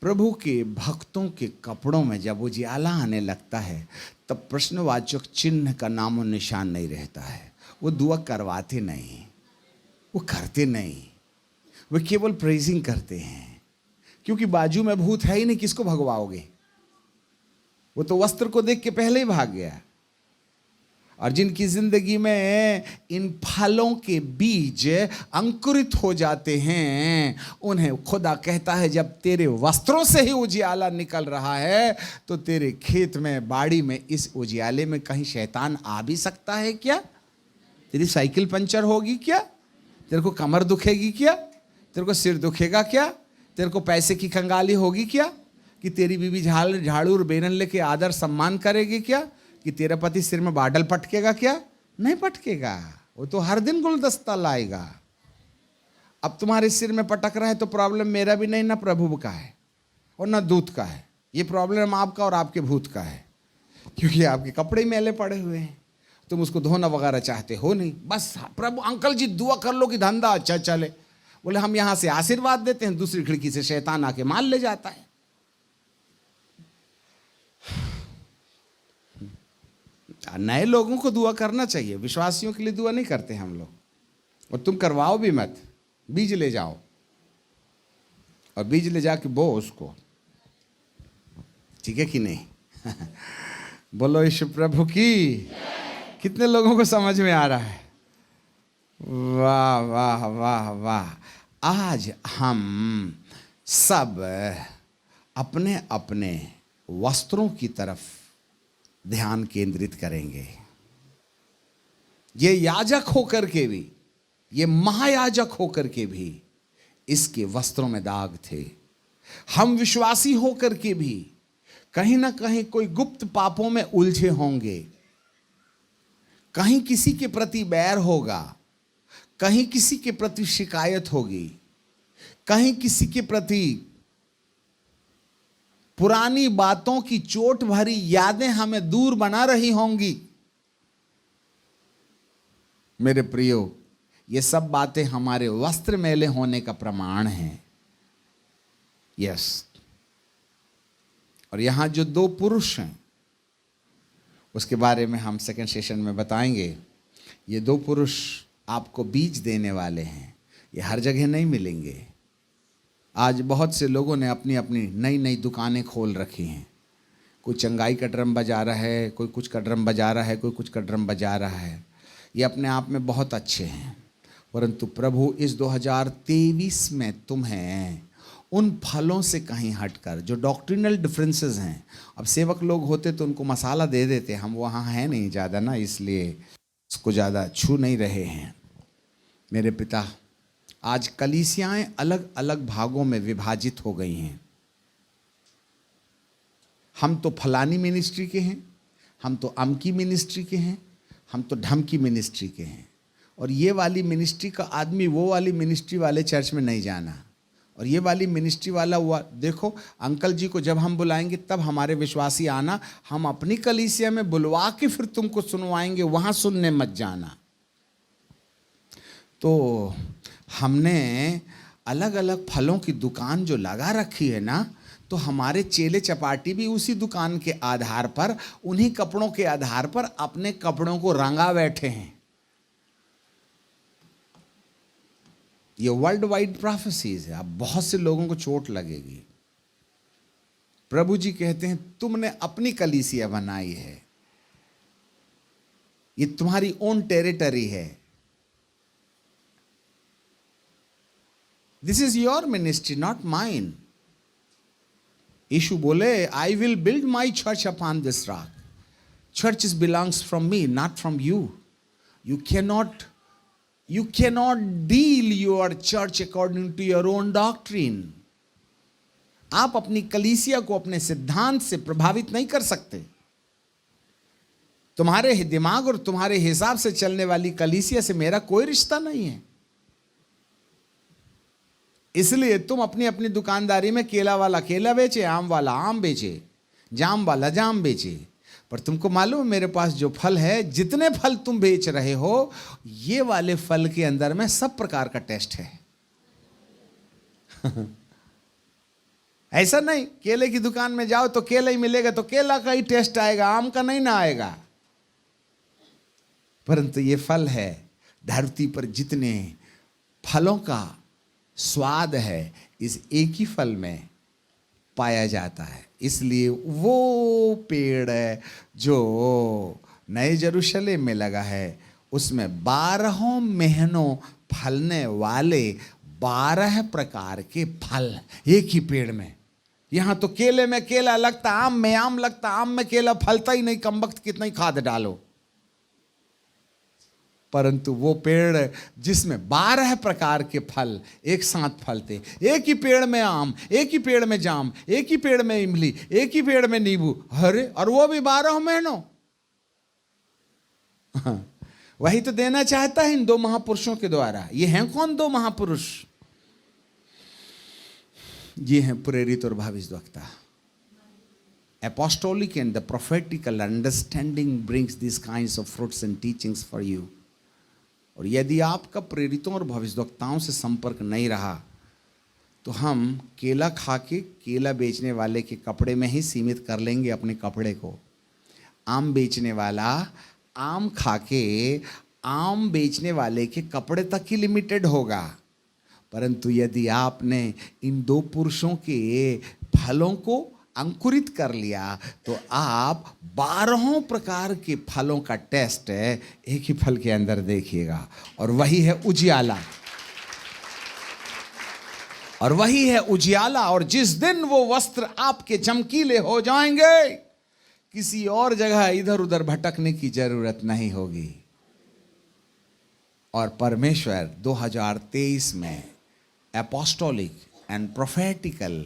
S2: प्रभु के भक्तों के कपड़ों में जब उजियाला आने लगता है तब प्रश्नवाचक चिन्ह का नाम और निशान नहीं रहता है। वो दुआ करवाते नहीं, वो करते नहीं, वो केवल प्रेजिंग करते हैं, क्योंकि बाजू में भूत है ही नहीं, किसको भगवाओगे। वो तो वस्त्र को देख के पहले ही भाग गया। और जिनकी जिंदगी में इन फलों के बीज अंकुरित हो जाते हैं, उन्हें खुदा कहता है जब तेरे वस्त्रों से ही उजियाला निकल रहा है तो तेरे खेत में, बाड़ी में, इस उजियाले में कहीं शैतान आ भी सकता है क्या? तेरी साइकिल पंचर होगी क्या? तेरे को कमर दुखेगी क्या? तेरे को सिर दुखेगा क्या? तेरे को पैसे की कंगाली होगी क्या? कि तेरी बीवी झाड़ू और बेलन लेके आदर सम्मान करेगी क्या? कि तेरा पति सिर में बादल पटकेगा क्या? नहीं पटकेगा, वो तो हर दिन गुलदस्ता लाएगा। अब तुम्हारे सिर में पटक रहा है तो प्रॉब्लम मेरा भी नहीं, ना प्रभु का है और ना दूत का है, ये प्रॉब्लम आपका और आपके भूत का है, क्योंकि आपके कपड़े मैले पड़े हुए हैं, तुम उसको धोना वगैरह चाहते हो नहीं। बस प्रभु अंकल जी दुआ कर लो कि धंधा अच्छा चले। बोले हम यहां से आशीर्वाद देते हैं, दूसरी खिड़की से शैतान आके माल ले जाता है। नए लोगों को दुआ करना चाहिए, विश्वासियों के लिए दुआ नहीं करते हम लोग। और तुम करवाओ भी मत, बीज ले जाओ और बीज ले जाके बो उसको, ठीक है कि नहीं? बोलो यीशु प्रभु की। कितने लोगों को समझ में आ रहा है? वाह वाह वाह वाह। आज हम सब अपने अपने वस्त्रों की तरफ ध्यान केंद्रित करेंगे। ये याजक होकर के भी, ये महायाजक होकर के भी इसके वस्त्रों में दाग थे। हम विश्वासी होकर के भी कहीं ना कहीं कोई गुप्त पापों में उलझे होंगे। कहीं किसी के प्रति बैर होगा, कहीं किसी के प्रति शिकायत होगी, कहीं किसी के प्रति पुरानी बातों की चोट भरी यादें हमें दूर बना रही होंगी। मेरे प्रियो, ये सब बातें हमारे वस्त्र मैले होने का प्रमाण हैं। यस। और यहां जो दो पुरुष हैं उसके बारे में हम सेकंड सेशन में बताएंगे। ये दो पुरुष आपको बीज देने वाले हैं, ये हर जगह नहीं मिलेंगे। आज बहुत से लोगों ने अपनी अपनी नई नई दुकानें खोल रखी हैं। कोई चंगाई का ड्रम बजा रहा है, कोई कुछ का ड्रम बजा रहा है, कोई कुछ का ड्रम बजा रहा है। ये अपने आप में बहुत अच्छे हैं, परंतु प्रभु इस 2023 में तुम्हें उन फलों से कहीं हटकर, जो डॉक्ट्रिनल डिफरेंसेस हैं, अब सेवक लोग होते तो उनको मसाला दे देते, हम वहाँ हैं नहीं ज़्यादा ना, इसलिए उसको ज़्यादा छू नहीं रहे हैं। मेरे पिता, आज कलीसियाएं अलग अलग भागों में विभाजित हो गई हैं। हम तो फलानी मिनिस्ट्री के हैं, हम तो अमकी मिनिस्ट्री के हैं, हम तो ढमकी मिनिस्ट्री के हैं, और ये वाली मिनिस्ट्री का आदमी वो वाली मिनिस्ट्री वाले चर्च में नहीं जाना, और ये वाली मिनिस्ट्री वाला हुआ। देखो अंकल जी को जब हम बुलाएंगे तब हमारे विश्वासी आना, हम अपनी कलीसिया में बुलवा के फिर तुमको सुनवाएंगे, वहाँ सुनने मत जाना। तो हमने अलग अलग फलों की दुकान जो लगा रखी है ना, तो हमारे चेले चपाटी भी उसी दुकान के आधार पर, उन्हीं कपड़ों के आधार पर अपने कपड़ों को रंगा बैठे हैं। ये वर्ल्ड वाइड प्रोफेसीज है। अब बहुत से लोगों को चोट लगेगी। प्रभु जी कहते हैं तुमने अपनी कलीसिया बनाई है, ये तुम्हारी ओन टेरिटरी है, this is your ministry not mine. यीशु बोले I will build my church upon this rock. Church is belongs from me, not from you. You cannot deal your church according to your own doctrine. आप अपनी कलीसिया को अपने सिद्धांत से प्रभावित नहीं कर सकते। तुम्हारे दिमाग और तुम्हारे हिसाब से चलने वाली कलीसिया से मेरा कोई रिश्ता नहीं है। इसलिए तुम अपनी अपनी दुकानदारी में केला वाला केला बेचे, आम वाला आम बेचे, जाम वाला जाम बेचे। पर तुमको मालूम है मेरे पास जो फल है, जितने फल तुम बेच रहे हो, ये वाले फल के अंदर में सब प्रकार का टेस्ट है। ऐसा नहीं केले की दुकान में जाओ तो केला ही मिलेगा, तो केला का ही टेस्ट आएगा, आम का नहीं ना आएगा। परंतु ये फल है, धरती पर जितने फलों का स्वाद है इस एक ही फल में पाया जाता है। इसलिए वो पेड़ है जो नए यरूशलेम में लगा है, उसमें 12 महीनों फलने वाले 12 प्रकार के फल एक ही पेड़ में। यहां तो केले में केला लगता, आम में आम लगता, आम में केला फलता ही नहीं, कम वक्त कितना ही खाद डालो। परंतु वो पेड़ जिसमें 12 प्रकार के फल एक साथ फलते, एक ही पेड़ में आम, एक ही पेड़ में जाम, एक ही पेड़ में इमली, एक ही पेड़ में नींबू, अरे और वो भी 12 महीनों। वही तो देना चाहता है इन 2 महापुरुषों के द्वारा। ये हैं कौन 2 महापुरुष? ये हैं प्रेरित और भविष्यद्वक्ता। Apostolic and the prophetical understanding brings these kinds of fruits and teachings for you. और यदि आपका प्रेरितों और भविष्यद्वक्ताओं से संपर्क नहीं रहा तो हम केला खा के केला बेचने वाले के कपड़े में ही सीमित कर लेंगे अपने कपड़े को। आम बेचने वाला आम खा के आम बेचने वाले के कपड़े तक ही लिमिटेड होगा। परंतु यदि आपने इन 2 पुरुषों के फलों को अंकुरित कर लिया तो आप 12 प्रकार के फलों का टेस्ट एक ही फल के अंदर देखिएगा, और वही है उजियाला। और वही है उजियाला। और जिस दिन वो वस्त्र आपके चमकीले हो जाएंगे, किसी और जगह इधर उधर भटकने की जरूरत नहीं होगी। और परमेश्वर 2023 में apostolic and prophetical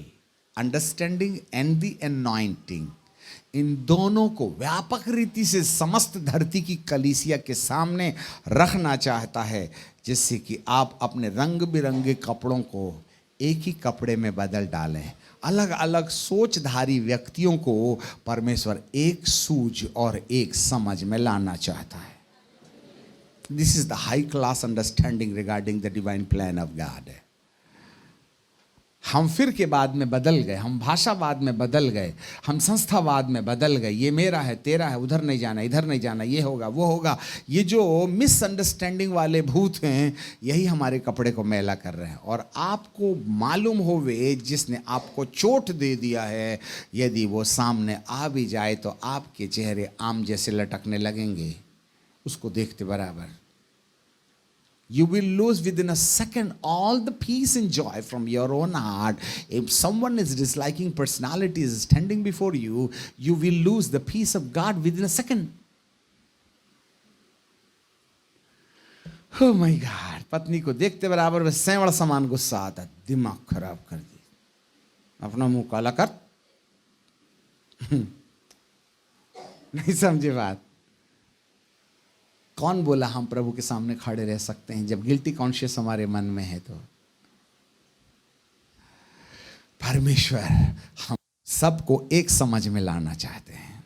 S2: understanding and the anointing, इन दोनों को व्यापक रीति से समस्त धरती की कलीसिया के सामने रखना चाहता है, जिससे कि आप अपने रंग बिरंगे कपड़ों को एक ही कपड़े में बदल डालें। अलग अलग सोचधारी व्यक्तियों को परमेश्वर एक सूझ और एक समझ में लाना चाहता है। This is the high class understanding regarding the divine plan of God. हम फिर के बाद में बदल गए, हम भाषावाद में बदल गए, हम संस्थावाद में बदल गए। ये मेरा है, तेरा है, उधर नहीं जाना, इधर नहीं जाना, ये होगा, वो होगा। ये जो मिसअंडरस्टैंडिंग वाले भूत हैं, यही हमारे कपड़े को मैला कर रहे हैं। और आपको मालूम होवे जिसने आपको चोट दे दिया है, यदि वो सामने आ भी जाए तो आपके चेहरे आम जैसे लटकने लगेंगे उसको देखते बराबर। You will lose within a second all the peace and joy from your own heart. If someone is disliking personality is standing before you, you will lose the peace of God within a second. Oh my God! पत्नी को देखते बराबर वह सेवड़ समान गुस्सा आता, दिमाग खराब कर दी, अपना मुंह काला कर। नहीं समझे बात? कौन बोला हम प्रभु के सामने खड़े रह सकते हैं जब गिल्टी कॉन्शियस हमारे मन में है? तो परमेश्वर हम सबको एक समझ में लाना चाहते हैं।